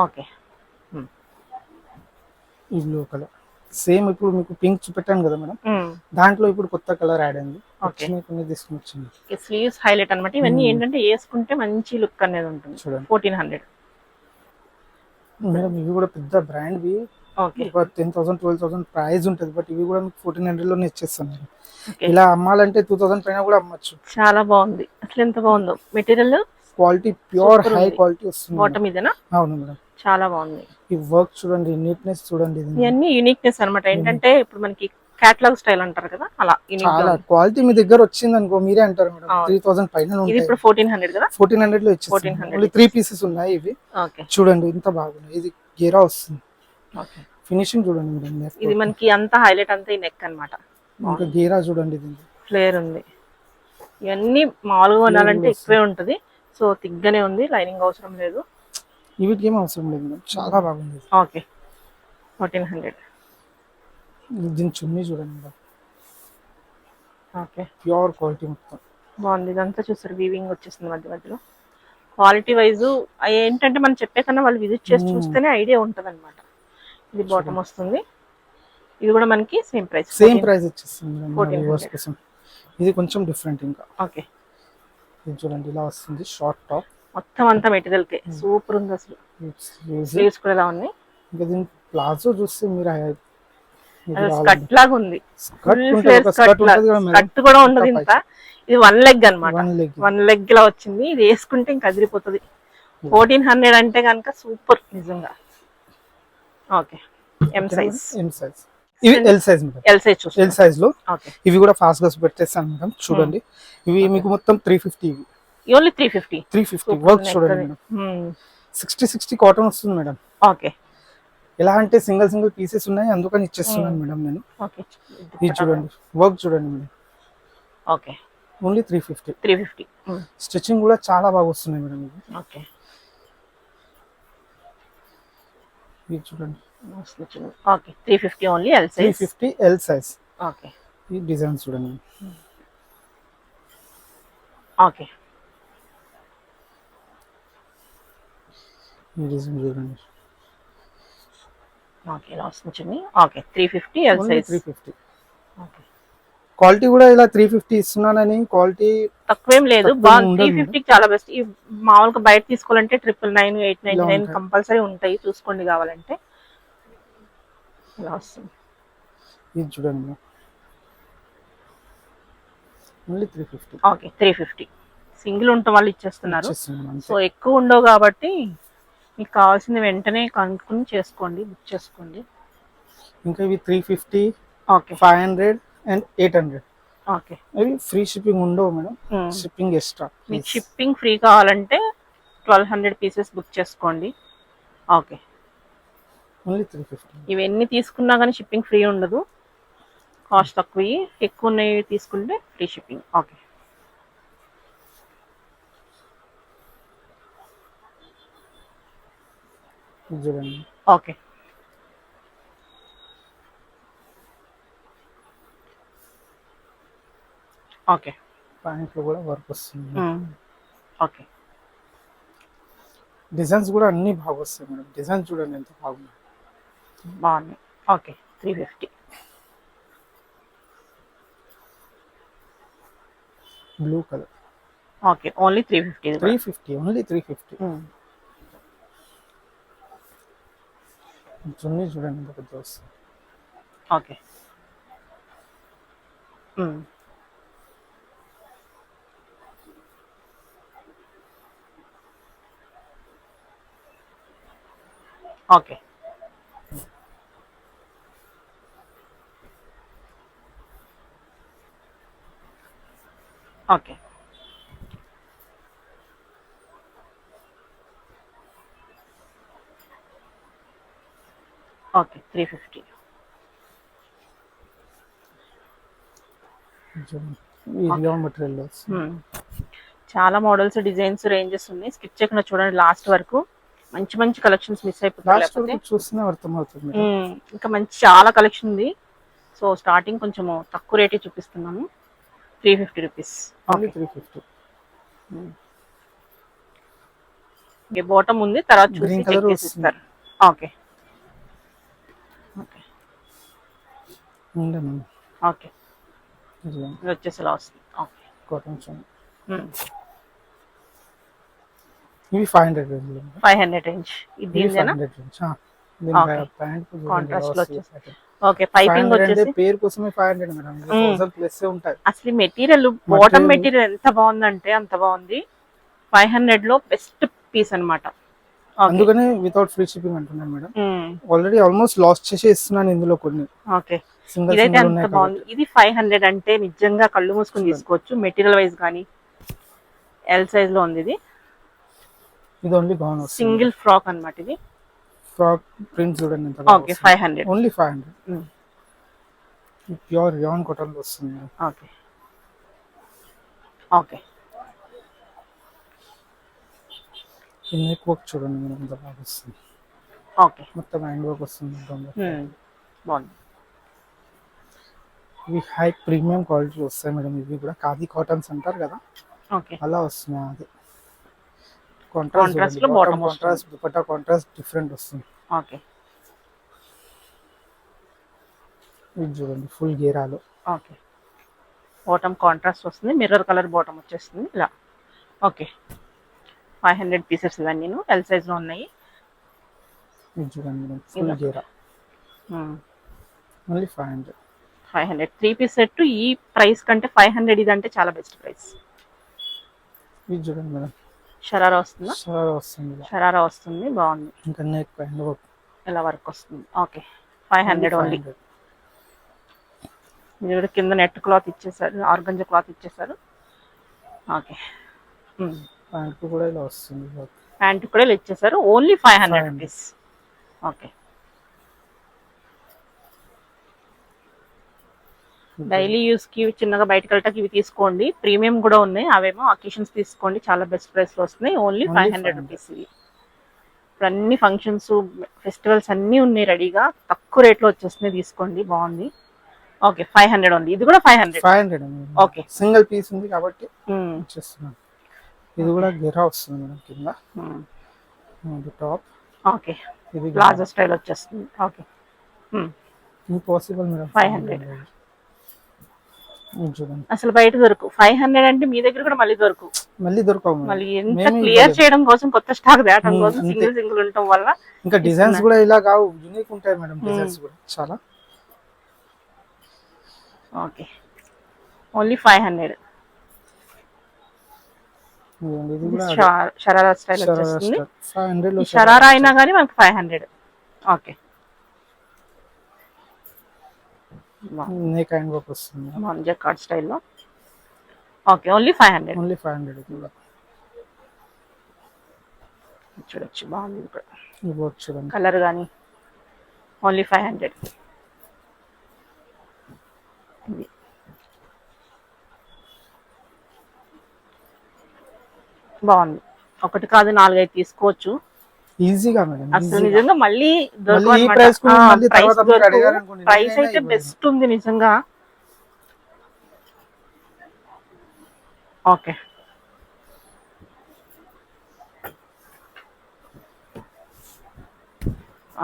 ఓకే ఈ బ్లూ కలర్ సేమ్ ఇప్పుడు మీకు పింక్ చూపెట్టాను కదా మేడం, దాంట్లో ఇప్పుడు కొత్త కలర్ యాడ్ అయింది. కొన్ని తీసుకుని వచ్చింది. స్లీవ్స్ హైలైట్ అన్నమాట. ఇవన్నీ ఏంటంటే వేసుకుంటే మంచి లుక్ అనేది ఉంటుంది. చూడండి 1400 మేడం. ఇవి కూడా పెద్ద బ్రాండ్వి. ఓకే 10,000 12,000 ప్రైస్ ఉంటుంది, బట్ ఇవి కూడా మీకు 1400 లోనే ఇచ్చేస్తాను నేను. ఇలా అమ్మాలంటే 2000 పైన కూడా అమ్మచ్చు. చాలా బాగుంది. అసలు ఎంత బాగుందో material. Quality pure high quality వస్తుంది. బాటమ్ ఇదేనా? అవును మేడం. చాలా బాగుంది. ఈ వర్క్ చూడండి, నీట్నెస్ చూడండి. ఇవన్నీ యూనిక్నెస్ అన్నమాట. ఏంటంటే ఇప్పుడు మనకి కేటలాగ్ స్టైల్ అంటారు కదా, అలా చాలా క్వాలిటీ మీ దగ్గర వచ్చింది అనుకో మీరే అంటారు మేడం 3000 పైన ఇది ఉంటాయి. ఇప్పుడు 1400 కదా? 1400 లో ఇచ్చేస్తాను. ఓన్లీ 3 పీసెస్ ఉన్నాయి ఇవి. ఓకే చూడండి ఎంత బాగున్నాయి. ఇది గేరా వస్తుంది. ఓకే ఫినిషింగ్ చూడండి మేడం. ఇది మనకి అంతా హైలైట్ అంతా ఈ నెక్ అన్నమాట. ఇంకా గేరా చూడండి, ఇది ఫ్లేర్ ఉంది. ఇవన్నీ మామూలుగా కొనాలంటే ఎక్కువే ఉంటది. సో తిగ్గనే ఉంది, లైనింగ్ అవసరం లేదు. వీటికి ఏం అవసరం లేదు మేడం, చాలా బాగుంది. ఓకే 1400. దీని చున్నీ చూడండి మేడం. ఓకే ప్యూర్ క్వాలిటీ మొత్తం బాగుంది. ఇదంతా చూస్తారు వీవింగ్ వచ్చేస్తుంది మధ్య మధ్యలో. క్వాలిటీ వైజ్ ఏంటంటే మనం చెప్పే కన్నా వాళ్ళు విజిట్ చేసి చూస్తేనే ఐడియా ఉంటుంది అనమాట. ఇది బాటమ్ వస్తుంది. ఇది కూడా మనకి సేమ్ ప్రైస్ ఇచ్చేస్తుంది మేడం. ఇది కొంచెం డిఫరెంట్ ఇంకా. ఓకే ఇది చూడండి ఇలా వస్తుంది. షార్ట్ టాప్ మొత్తం అంతా మెటీరియల్ కే సూపర్ ఉంది అసలు. స్లీవ్స్ కూడా ఇలా ఉన్నాయి. ఇంకా దీని ప్లాజో చూస్తే మీరు స్కర్ట్ లాగా ఉంది. స్కర్ట్ కూడా ఉండదు ఇంత. ఇది 1 లెగ్ అన్నమాట. 1 లెగ్ లా వచ్చింది. ఇది వేసుకుంటే ఇంకా అదిరిపోతుంది. 1400 అంటే కనుక సూపర్ నిజంగా. Okay M size. ఇవి L size madam. L size లో ఇవి కూడా ఫాస్ట్ గా పెట్టేస్తాను మేడం. చూడండి ఇవి మీకు మొత్తం 350. ఇవి ఓన్లీ 350 వర్క్ చూడండి మేడం. 60 కాటన్ వస్తుంది మేడం. ఓకే ఎలా అంటే సింగిల్ పీసెస్ ఉన్నాయి, అందుకని ఇచ్చేస్తున్నాను మేడం నేను. ఇది చూడండి వర్క్ చూడండి మేడం. Okay only 350. స్టిచ్చింగ్ కూడా చాలా బాగా వస్తుంది మేడం. ఓకే ఇది చూడండి. Okay 350 only L size. 350 L size. Okay ఈ డిజైన్ చూడండి. ఓకే ఈ డిజైన్ చూడండి. ఓకే ఇలా వస్తుంది. Okay 350 L size. 350. Okay quality కూడా ఇలా 350 ఇస్తున్నానని క్వాలిటీ తక్కువేం లేదు. 350 చాలా బెస్ట్. ఈ మామూలుగా బయట తీసుకోవాలంటే 999 899 కంపల్సరీ ఉంటాయి, చూసుకోండి కావాలంటే. ఇలా వస్తుంది. ఇది చూడండి ఓన్లీ 350. ఓకే 350 సింగిల్ ఉండటం వాళ్ళు ఇచ్చేస్తున్నారు. సో ఎక్కువ ఉండవు కాబట్టి మీకు కావాల్సింది వెంటనే కనుక్కొని చేసుకోండి, బుక్ చేసుకోండి. ఇంకా ఇవి 350 ఓకే 500 అండ్ 800. ఓకే. అవి ఫ్రీ షిప్పింగ్ ఉండవు మేడం, షిప్పింగ్ ఎక్స్ట్రా. మీకు షిప్పింగ్ ఫ్రీ కావాలంటే 1200 పీసెస్ బుక్ చేసుకోండి. ఓకే. ఓన్లీ 350. ఇవన్నీ తీసుకున్నా కానీ షిప్పింగ్ ఫ్రీ ఉండదు, కాస్ట్ తక్కువ. ఎక్కువ ఉన్నవి తీసుకుంటే ఫ్రీ షిప్పింగ్. ఓకే. చూడండి. ఓకే. ఓకే. ప్యాంట్లో కూడా వర్క్ వస్తుంది. ఓకే. డిజైన్స్ కూడా అన్ని బాగా వస్తాయి మేడం. డిజైన్స్ చూడండి ఎంత బాగున్నాయి. బాగున్నాయి. Okay. 350. Blue colour. Okay. Only 350. 350, only 350. చున్నీ చూడండి ఎంత పెద్ద వస్తుంది. ఓకే. ఓకే. ఓకే. ఓకే. 350. ఈ రియాన్ మెటీరియల్ చాలా మోడల్స్, డిజైన్స్, రేంజెస్ ఉన్నాయి. స్కిప్ చేయకుండా చూడండి లాస్ట్ వరకు. మంచి మంచి కలెక్షన్స్ మిస్ అయిపోతాయి. చూస్తేనే అర్థమవుతుంది. ఇంకా మంచి చాలా కలెక్షన్ ఉంది. సో స్టార్టింగ్ కొంచెం తక్కువ రేటే చూపిస్తున్నాను. 350 రూపీస్. ఓన్లీ 350. బాటమ్ ఉంది, తర్వాత చూసి చెక్ చేసి ఇస్తారు. ఓకే. ఓకే. ఓకే. ఇది వచ్చేసి ఇలా వస్తుంది. ఓకే. కాటన్ చూడండి. ఇవి 500 రేంజ్. 500 రేంజ్. ఇది దీనిదేనా? కాంట్రాస్ట్ లో వచ్చేసి. ఓకే. పైపింగ్ వచ్చేసి పేరు కోసమే 500 మేడం. 1000 ప్లస్ ఉంటాయి. అసలు మెటీరియల్, బాటమ్ మెటీరియల్ ఎంత బాగుందంటే అంత బాగుంది. 500 లో బెస్ట్ పీస్ అన్నమాట. అందుకనే వితౌట్ ఫ్రీ షిప్పింగ్ అంటున్నాను మేడం. ఆల్రెడీ ఆల్మోస్ట్ లాస్ చేసి ఇస్తున్నాను ఇందులో కొన్ని. ఓకే. ఇదైతే అంత బాగుంది. ఇది 500 అంటే నిజంగా కళ్ళు మూసుకొని తీసుకోవచ్చు. మెటీరియల్ వైజ్ కానీ ఎల్ సైజ్ లో ఉంది. ఇది ఓన్లీ బాగుంది. సింగిల్ ఫ్రాక్ అన్నమాట. ఇది ఫ్రాక్ ప్రింట్ చూడండి ఎంత. Okay. 500. Only 500. Pure rayon cotton లో వస్తుంది. ఓకే. ఓకే. ఈ నెక్ వర్క్ చూడండి మేడం ఎంత బాగా వస్తుంది. ఓకే. మొత్తం హ్యాండ్ వర్క్ వస్తుంది. బాగుంది. ఇవి హై ప్రీమియం క్వాలిటీలో వస్తాయి మేడం. ఇవి కూడా ఖాదీ కాటన్స్ అంటారు కదా, ఓకే. అలా వస్తున్నాయి. అది కాంట్రాస్ట్ లో bottom contrast, dupatta contrast different వస్తుంది. ఓకే. ఇది చూడండి ఫుల్ గేరాలో. ఓకే. బాటమ్ కాంట్రాస్ట్ వస్తుంది, మిర్రర్ కలర్ బాటమ్ వచ్చేస్తుంది ఇలా. ఓకే. 500 పీసెస్ ఇవన్నీ ఎల్ సైజ్ లో ఉన్నాయి. ఇది చూడండి మేడం ఫుల్ గేరా. ఓన్లీ 500. 500 3 piece set. ఈ ప్రైస్ కంటే 500 ఇదంటే చాలా బెస్ట్ ప్రైస్. ఇది చూడండి మేడం షరారా వస్తుందా? షరారా వస్తుంది. షరారా వస్తుంది. బాగుంది. ఇంకా నెక్ హ్యాండ్ వర్క్ ఇలా వర్క్ వస్తుంది. ఓకే. 500 ఓన్లీ. మీరు కింద నెట్ క్లాత్ ఇచ్చేసారు, ఆర్గంజా క్లాత్ ఇచ్చేసారు. ఓకే. ప్యాంట్ కూడా ఇలా వస్తుంది. ప్యాంట్ కూడా ఇలా ఇచ్చేసారు. Only 500 rupees. Okay. Daily use కి చిన్నగా బయటకు వెళ్ళటానికి ఇవి తీసుకోండి. ప్రీమియం కూడా ఉన్నాయి, అవేమో అకేషన్స్ తీసుకోండి. చాలా బెస్ట్ ప్రైస్ లో వస్తున్నాయి. Only 500 rupees. ఇవి ఇప్పుడు అన్ని ఫంక్షన్స్, ఫెస్టివల్స్ అన్ని ఉన్నాయి రెడీగా. తక్కువ రేట్ లో వచ్చేస్తున్నాయి, తీసుకోండి. బాగుంది. ఓకే. 500 ఓన్లీ. ఇది కూడా 500. ఓకే. సింగిల్ పీస్ ఉంది కాబట్టి ఇచ్చేస్తున్నాను. ఇది కూడా గెరా వస్తుంది మేడం కింద. టాప్. ఓకే. ఇది ప్లాజో స్టైల్ వచ్చేస్తుంది. ఓకే. Impossible madam. 500 అసలు బయట దొరకు. 500 అంటే మీ దగ్గర కూడా మళ్ళీ దొరకవు. మళ్ళీ ఎంత క్లియర్ చేయడం కోసం, కొత్త స్టాక్ తేవడం కోసం సింగిల్ ఉండటం వల్ల. ఇంకా డిజైన్స్ కూడా ఇలా కావు, యూనిక్ ఉంటాయి మేడం డిజైన్స్ కూడా చాలా. ఓకే. ఓన్లీ 500. ఇది కూడా షరారా స్టైల్ వచ్చేస్తుంది. 500 లో షరారా అయినా కానీ మనకి 500. ఓకే. నెక్ హ్యాండ్ వర్క్ వస్తుంది. బాగుంది జకార్డ్ స్టైల్లో. Okay, only 500. ఓన్లీ 500 కూడా. చూడొచ్చు బాగుంది ఇది కూడా. ఈ వర్క్ చూడండి. కలర్ కానీ ఓన్లీ 500. ఇది బాగుంది. ఒకటి కాదు 4-5 తీసుకోవచ్చు ఈజీగా మేడం. అసలు నిజంగా. మళ్ళీ మళ్ళీ ఈ ప్రైస్ కు మళ్ళీ తర్వాత మీరు అడిగారు అనుకోండి, ప్రైస్ నేనైనా అయితే ఇవ్వను. బెస్ట్ ఉంది నిజంగా. ఓకే,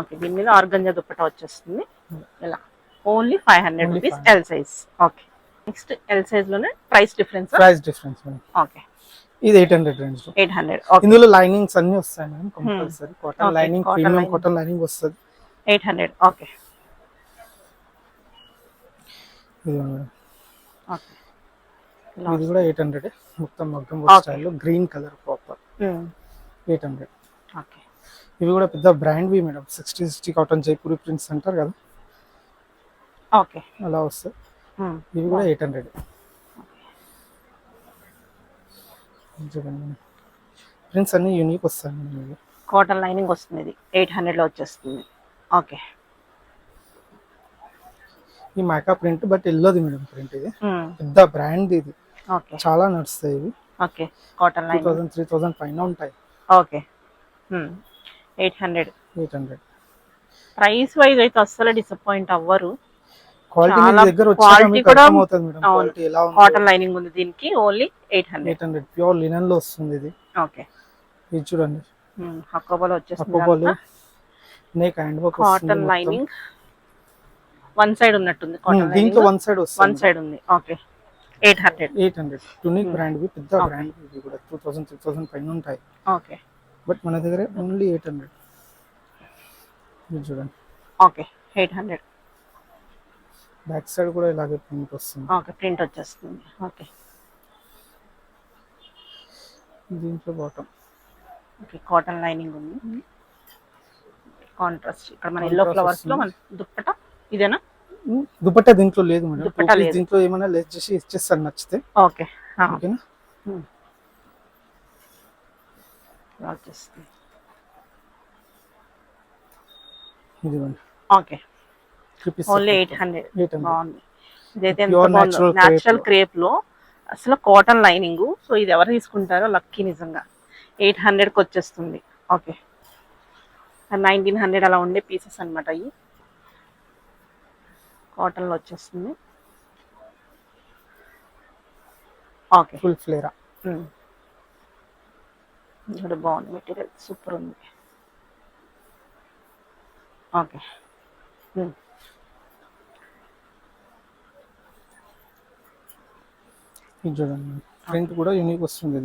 ఓకే, దీని మీద ఆర్గంజా దుప్పటా వచ్చేస్తుంది ఇలా. Only 500 Only rupees 500. L size. Okay, next L size లోనే price difference. Price difference madam. Okay, ఇది 800 రేంజ్ లో. 800. ఓకే, ఇందులో లైనింగ్స్ అన్ని వస్తాయి madam compulsory. Cotton Okay, lining, cotton premium lining. Cotton lining వస్తుంది. 800. ఓకే, ఇది మేడం. ఓకే, ఇది కూడా 800 మొత్తం మగ్గం వర్క్ Okay. స్టైల్లో గ్రీన్ కలర్ ప్రాపర్ 800. ఓకే, ఇవి కూడా పెద్ద బ్రాండ్ వి మేడం. 60 కాటన్ జైపూరి ప్రింట్స్ అంటారు కదా, ఓకే. అలా వస్తాయి. ఇవి కూడా 800. చూడండి ప్రింట్స్ అన్ని యూనిక్ వస్తాయి మేడం. ఇవి కాటన్ లైనింగ్ వస్తుంది. ఇది 800 లో వచ్చేస్తుంది. ఓకే, ఈ మైకా ప్రింట్ బట్ ఎల్లోది మేడం ప్రింట్. ఇది పెద్ద బ్రాండ్, ఇది ఓకే, చాలా నడుస్తాయి. ఇవి ఓకే. కాటన్ లైనింగ్ 2000 3000 పైన ఉంటాయి. ఓకే. 800. 800. ప్రైస్ వైజ్ అయితే అస్సలు డిసప్పాయింట్ అవ్వరు. క్వాలిటీ చాలా మీ దగ్గర వచ్చాక quality మీకు కూడా అర్థమవుతుంది మేడం అవును. క్వాలిటీ ఎలా ఉంది. కాటన్ లైనింగ్ ఉంది దీనికి. ఓన్లీ 800. 800 ప్యూర్ లినన్ లో వస్తుంది ఇది. ఓకే, ఇది చూడండి. హక్కోబాలో వచ్చేస్తుంది. అక్కోబాలు neck hand work cotton lining one side ఉన్నట్టుంది. కాటన్ దీంట్లో లైనింగ్ వన్ సైడ్ వన్ వస్తుంది. సైడ్ ఉంది. ఓకే, 800. 800 టునిక్ బ్రాండ్ వి పెద్ద బ్రాండ్. ఇది కూడా 2000 3000 పైన ఉంటాయి. ఓకే, బట్ మన దగ్గర ఓన్లీ 800. ఇది చూడండి. ఓకే, 800. బ్యాక్ సైడ్ కూడా ఇలాగే ప్రింట్ వస్తుంది. ఓకే, ప్రింట్ వచ్చేస్తుంది. ఓకే, దీంట్లో బాటమ్ ఓకే. కాటన్ లైనింగ్ ఉంది. కాంట్రాస్ట్ ఇక్కడ మన ఎల్లో Contrast ఫ్లవర్స్ లో వస్తుంది. మన దుప్పట ఇదేనా? దుపట్టా దీంట్లో లేదు మేడం. దుపట్టా లేదు. దీంట్లో ఏమైనా లెస్ చేసి ఇచ్చేస్తాను నచ్చితే. ఓకే, ఓకేనా. వచ్చేస్తుంది. ఇదిగోండి. ఓకే, చూపిస్తాను. ఓన్లీ 800. 800. బాగుంది. ఇదైతే ఎంత Pure బాగుందో. natural న్యాచురల్ క్రేప్ లో అసలు కాటన్ లైనింగ్. సో ఇది ఎవరు తీసుకుంటారో లక్కీ నిజంగా. 800 కి వచ్చేస్తుంది. ఓకే, 1900 అలా ఉండే పీసెస్ అన్నమాట. అవి కాటన్ లో వచ్చేస్తుంది. ఓకే, ఫుల్ ఫ్లేరా. ఇక్కడ బాగుంది మెటీరియల్, సూపర్ ఉంది. ఓకే, ఇది చూడండి. ప్రింట్ కూడా యూనిక్ వస్తుంది.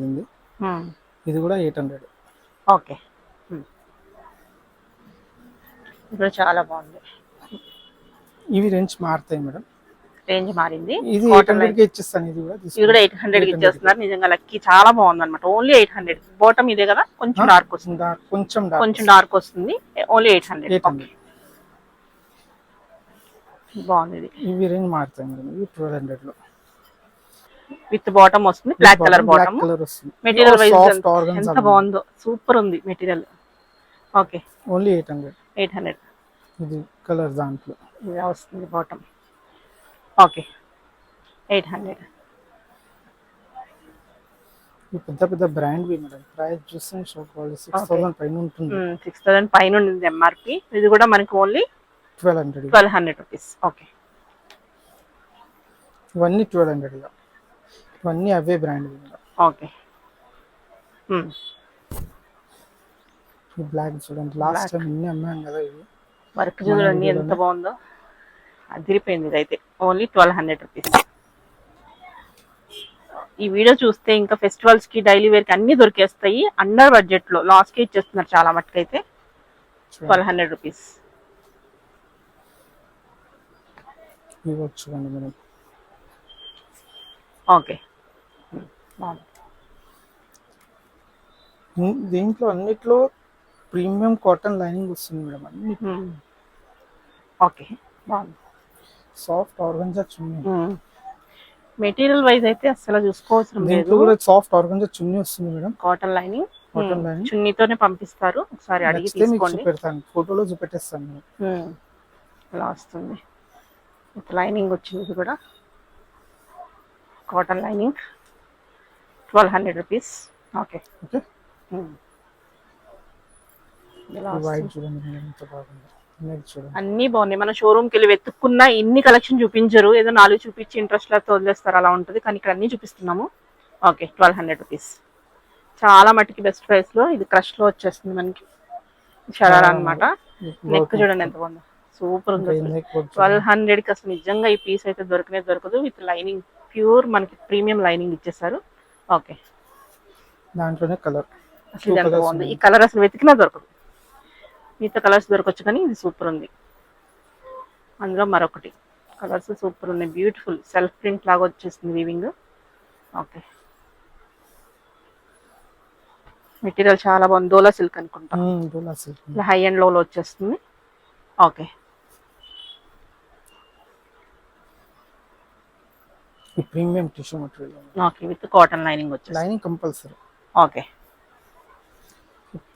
ఇది కూడా 800. ఓకే. ఇప్పుడు చాలా బాగుంది. ఇవి రేంజ్ మారుతాయి మేడం. రేంజ్ మారింది. ఇది Cotton 800 కి ఇచ్చేస్తాను. ఇది కూడా ఇది కూడా 800 కి ఇచ్చేస్తున్నారు. నిజంగా లక్కీ. చాలా బాగుంది అనమాట. ఓన్లీ 800. బాటమ్ ఇదే కదా, కొంచెం డార్క్ వస్తుంది. కొంచెం డార్క్ వస్తుంది. ఓన్లీ 800. 800. బాగుంది ఇది. ఇవి రేంజ్ మారుతాయి మేడం. ఇవి 1200 లో విత్ బాటమ్ వస్తుంది. Black colour bottom. కలర్ వస్తుంది. మెటీరియల్ వైజ్ సాఫ్ట్ ఆర్గన్స్ ఎంత బాగుందో. సూపర్ ఉంది మెటీరియల్. Okay, only 800. 800. ఇది కలర్ దాంట్లో ఇది వస్తుంది బాటమ్. ఓకే, 800. ఈ పెద్ద పెద్ద బ్రాండ్ వి మేడం. ప్రైస్ చూస్తే షాప్ వాళ్ళు 6000 పైన ఉంటుంది. 6000 పైన ఉంది ఎంఆర్పి. ఇది కూడా మనకి ఓన్లీ 1200. 1200 రూపీస్. ఓకే, ఇవన్నీ 1200 గా. ఇవన్నీ అవే బ్రాండ్ వి మేడం. ఓకే. ఈ బ్లాక్ చూడండి. లాస్ట్ టైం ఇన్ని అమ్మాం కదా ఇవి. వర్క్ చూడండి ఎంత బాగుందో. అదిరిపోయింది. ఇదైతే ఓన్లీ 1200 రూపీస్. ఈ వీడియో చూస్తే ఇంకా ఫెస్టివల్స్ కి డైలీ వేర్ కి అన్ని దొరికేస్తాయి. అండర్ బడ్జెట్ లో లాస్ట్ కి ఇచ్చేస్తున్నారు చాలా మట్టుకైతే. 1200 రూపీస్. ఇవి చూడండి మేడం. ఓకే, బాగుంది. దీంట్లో అన్నిట్లో ప్రీమియం కాటన్ లైనింగ్ వస్తుంది మేడం. అన్ని ఓకే, బాగుంది. సాఫ్ట్ ఆర్గంజా చున్నీ. మెటీరియల్ వైజ్ అయితే అసలు చూసుకోవాల్సిన లేదు. దీంట్లో కూడా సాఫ్ట్ ఆర్గంజా చున్నీ వస్తుంది మేడం. కాటన్ లైనింగ్, కాటన్ లైనింగ్ చున్నీతోనే పంపిస్తారు. ఒకసారి అడిగి తీసుకోండి. చూపెడతాను, ఫోటోలో చూపెట్టేస్తాను నేను. ఇలా వస్తుంది. లైనింగ్ వచ్చింది. ఇది కూడా cotton lining, 1200 rupees. Okay okay. ఇలా వైట్ చూడండి మేడం, ఎంత బాగుంది. చూడండి అన్ని బాగున్నాయి. మన షోరూమ్కి వెళ్ళి వెతుక్కున్నా ఇన్ని కలెక్షన్ చూపించరు, ఏదో 4 చూపించి ఇంట్రెస్ట్ లేకపోతే వదిలేస్తారు, అలా ఉంటుంది. కానీ ఇక్కడ అన్ని చూపిస్తున్నాము. Okay, 1200 rupees. చాలా మటుకి బెస్ట్ ప్రైస్ లో. ఇది క్రష్ లో వచ్చేస్తుంది మనకి, షరారా అన్నమాట. నెక్ చూడండి ఎంత బాగుందో, సూపర్ ఉంది. 1200 కి అసలు నిజంగా ఈ పీస్ అయితే దొరకనే దొరకదు. విత్ లైనింగ్, ప్యూర్ మనకి ప్రీమియం లైనింగ్ ఇచ్చేసారు. ఓకే, దాంట్లోనే కలర్ అసలు ఇది ఎంత బాగుంది. ఈ కలర్ అసలు వెతికినా దొరకదు. మిగతా కలర్స్ దొరకచ్చు కానీ ఇది సూపర్ ఉంది. అందులో మరొకటి కలర్స్ సూపర్ ఉన్నాయి. బ్యూటిఫుల్ సెల్ఫ్ ప్రింట్ లాగా వచ్చేస్తుంది వీవింగ్. ఓకే, మెటీరియల్ చాలా బాగుంది. డోలా సిల్క్ అనుకుంటా, ఇలా హై అండ్ లోలో వచ్చేస్తుంది. ఓకే, ఈ premium tissue material. Okay, with cotton lining వచ్చేస్తుంది. Lining compulsory. Okay,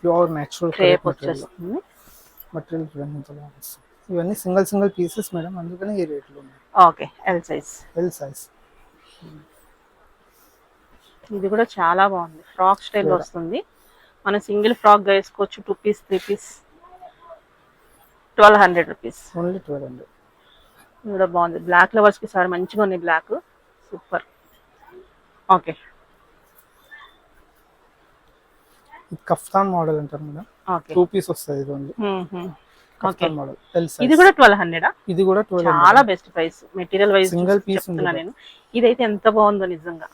pure natural crepe వచ్చేస్తుంది. మెటీరియల్ చూడండి ఎంత బాగుంది. ఇవన్నీ సింగిల్ పీసెస్ మేడం, అందుకనే ఈ రేట్లు ఉన్నాయి. Okay, L size. సైజ్. ఇది కూడా చాలా బాగుంది. ఫ్రాక్ స్టైల్ వస్తుంది. మనం సింగిల్ ఫ్రాక్ గా వేసుకోవచ్చు. 2 పీస్ 3 పీస్. 1200 రూపీస్. ఓన్లీ 1200. ఇది కూడా బాగుంది. బ్లాక్ లవర్స్ కి సార్ మంచిగా ఉంది. Black super. Okay, kaftan model అంటారు మేడం. ఓకే, 2 పీస్ వస్తుంది ఇది only. Kaftan model L size. ఇది కూడా 1200. ఇది కూడా 1200. చాలా best price material wise. Single piece చెప్తున్నా నేను. ఇదైతే ఎంత బాగుందో నిజంగా,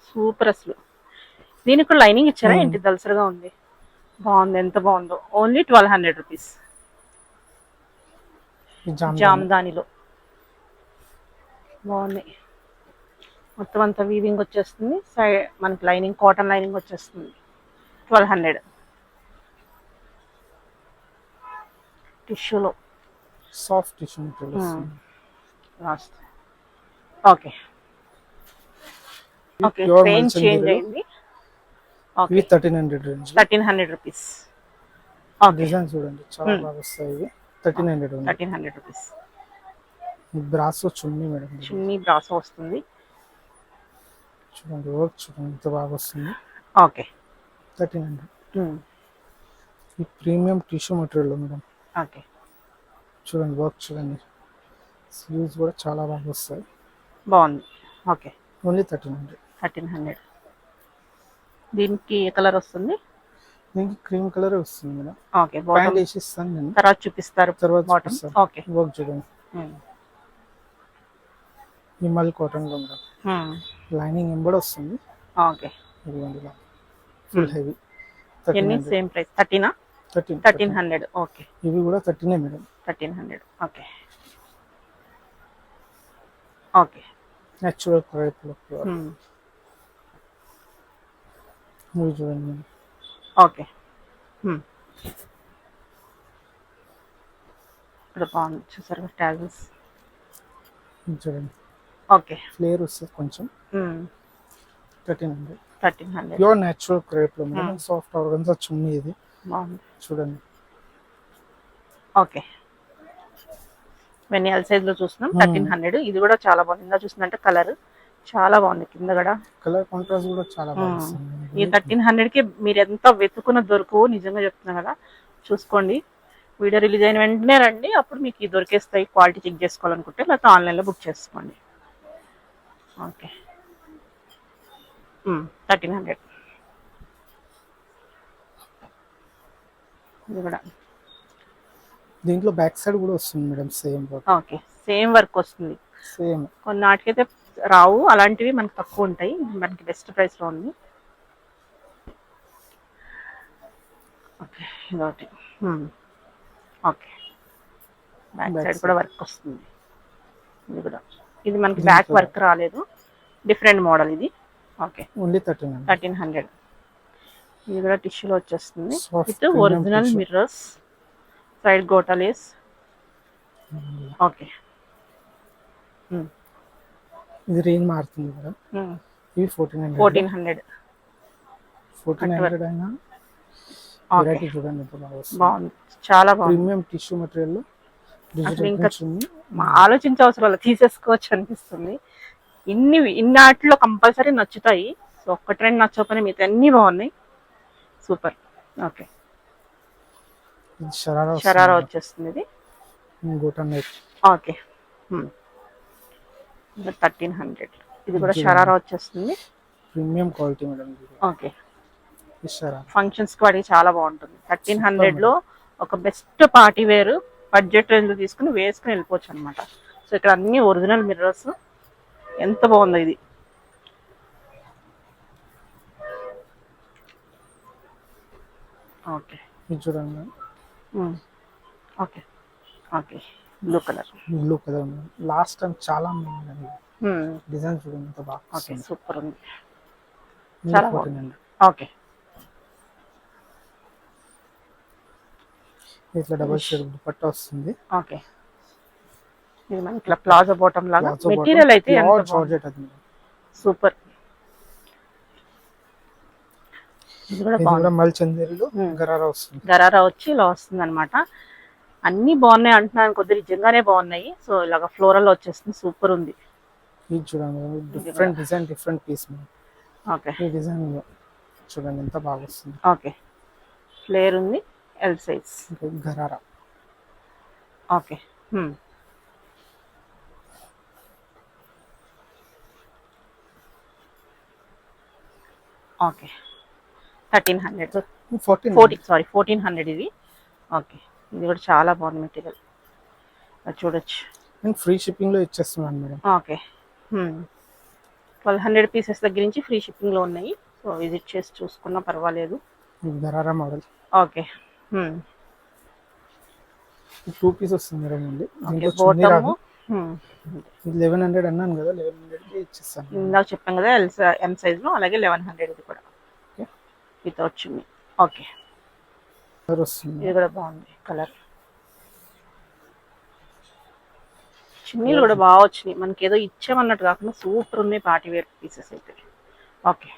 సూపర్. అసలు దీనికి కూడా లైనింగ్ ఇచ్చారా ఏంటి? దల్సరగా ఉంది, బాగుంది. ఎంత బాగుందో. Only 1200 rupees. జామ్దానిలో బాగుంది. మొత్తం అంతా వీవింగ్ వచ్చేస్తుంది. సైడ్ మనకి లైనింగ్, కాటన్ లైనింగ్ వచ్చేస్తుంది. 1200. టిష్యూలో soft tissue material. Last. Okay, okay, range change అయింది. Okay, 1300 range. 1300 రూపీస్. డిజైన్ చూడండి చాలా బాగా వస్తాయి. ఇవి 1300 రూపీస్. బ్రాసో చున్నీ మేడం. చున్నీ బ్రాసో వస్తుంది. చూడండి వర్క్ చూడండి ఎంత బాగా వస్తుంది. ఓకే, 1300. ఈ premium tissue material madam. Okay, చూడండి వర్క్ చూడండి. స్లీవ్స్ కూడా చాలా బాగా వస్తాయి. బాగుంది. Okay, only 1300. దీనికి ఏ కలర్ వస్తుంది? దీనికి క్రీమ్ కలర్ వస్తుంది మేడం. ఓకే, బాటమ్ వేసి ఇస్తాను నేను, తర్వాత చూపిస్తారు. తర్వాత బాటమ్. ఓకే, వర్క్ చూడండి. హిమల్ కాటన్ లో మేడం. లైనింగ్ ఎంబడి వస్తుంది. ఓకే, ఇదిగోండి ఫుల్ హెవీ. ఎన్ని? Same price 1300. ఓకే, ఇవి కూడా 13 madam. 1300. Okay, okay, natural crepe లో ఇవి చూడండి మేడం. ఓకే, ఇక్కడ బాగుంది చూసారు ట్యాజల్స్. చూడండి ఓకే, ఫ్లేర్ వస్తుంది కొంచెం. 1300. ప్యూర్ నేచురల్ క్రేప్ లో మేడం. సాఫ్ట్ ఆర్గన్జా చున్నీ ఇది. బాగుంది చూడండి. ఓకే, ఇవన్నీ ఎల్ సైజ్ లో చూస్తున్నాం. 1300. ఇది కూడా చాలా బాగుంది. ఇందా చూసిందంటే కలర్ చాలా బాగుంది. కింద కూడా కలర్ కాంట్రాస్ట్ కూడా చాలా బాగుంది. ఈ 1300 కి మీరు ఎంత వెతుకున్న దొరకవు, నిజంగా చెప్తున్నా కదా. చూసుకోండి, వీడియో రిలీజ్ అయిన వెంటనే రండి, అప్పుడు మీకు ఈ దొరికేస్తాయి. క్వాలిటీ చెక్ చేసుకోవాలనుకుంటే లేకపోతే ఆన్లైన్లో బుక్ చేసుకోండి. ఓకే, 1300. ఇది కూడా దీంట్లో బ్యాక్ సైడ్ కూడా వస్తుంది madam. Same work. Okay, same work వస్తుంది. సేమ్ కొన్ని నాటికైతే రావు, అలాంటివి మనకు తక్కువ ఉంటాయి. మనకి బెస్ట్ ప్రైస్ లో ఉంది. ఓకే, ఇదొకటి. ఓకే, బ్యాక్ సైడ్ కూడా వర్క్ వస్తుంది. ఇది కూడా, ఇది మనకి బ్యాక్ వర్క్ రాలేదు, డిఫరెంట్ మోడల్ ఇది. Okay, only 1300. ఇది కూడా టిష్యూలో వచ్చేస్తుంది with original mirrors, side gota lace. Okay, ఇది రేంజ్ మారుతుంది మేడం. ఇవి 1400. 1400 1400 అయినా వెరైటీ చూడండి ఎంత బాగా వస్తుంది. బాగుంది, చాలా బాగుంది. ప్రీమియం టిష్యూ మెటీరియల్ లో అసలు ఇంకా ఆలోచించే అవసరం లేదు, తీసేసుకోవచ్చు అనిపిస్తుంది. ఇన్నాటిలో కంపల్సరీ నచ్చుతాయి. సో ఒక్కటి రెండు నచ్చకపోయినా మిగతా అన్ని బాగున్నాయి. సూపర్. ఓకే, షరారా వచ్చేస్తుంది ఇది. ఓకే, 1300. ఇది కూడా షరారా వచ్చేస్తుంది. Premium quality madam. Okay, functions కి వాడికి చాలా బాగుంటుంది. 1300 లో ఒక best party wear budget range లో తీసుకుని వేసుకుని వెళ్ళిపోవచ్చు అనమాట. సో ఇక్కడ అన్ని ఒరిజినల్ మిర్రర్స్, ఎంత బాగుందో ఇది. ఓకే, చూడండి. Okay okay, blue colour last time చాలా డిజైన్ చూడండి ఎంత బాగా. ఓకే, సూపర్ ఉంది, చాలా బాగుంది. ఓకే, ఇట్లా డబుల్ షేడ్ దుపట్టా వస్తుంది. ఓకే, ఇది మనకి ఇట్లా ప్లాజో బాటమ్ లాగా మెటీరియల్ అయితే సూపర్. ఇది కూడా మల్చందేరిలో గరారా వస్తుంది. గరారా వచ్చి ఇలా వస్తుంది అనమాట. అన్ని బాగున్నాయి అంటున్నాను, కొద్ది నిజంగానే బాగున్నాయి. సో ఇలాగ ఫ్లోరల్ వచ్చేస్తుంది, సూపర్ ఉంది. ఇది చూడండి, different design, different piece. Okay, ఈ డిజైన్ చూడండి ఎంత బాగా వస్తుంది. ఓకే, ఫ్లేర్ ఉంది, L size gharara. Okay, okay, 1300. 1400 ఇది. ఓకే, ఇది కూడా చాలా బాగుంది మెటీరియల్, చూడొచ్చు. నేను ఫ్రీ షిప్పింగ్ లో ఇచ్చేస్తున్నాను మేడం. ఓకే, 1200 పీసెస్ దగ్గర నుంచి ఫ్రీ షిప్పింగ్ లో ఉన్నాయి. సో విజిట్ చేసి చూసుకున్నా పర్వాలేదు. గరారా మోడల్. ఓకే, 2 పీస్ వస్తుంది మేడం. 1100 అన్నాను కదా, 1100 ఇచ్చేస్తాను. ఇందాక చెప్పాం కదా ఎం సైజ్ లో, అలాగే 1100 ఇది కూడా వితౌట్ చున్నీ. ఓకే, ఇది కూడా బాగుంది కలర్. చున్నీలు కూడా బాగా వచ్చినాయి, మనకి ఏదో ఇచ్చామన్నట్టు కాకుండా సూపర్ ఉన్నాయి పార్టీ వేర్ పీసెస్ అయితే. ఓకే.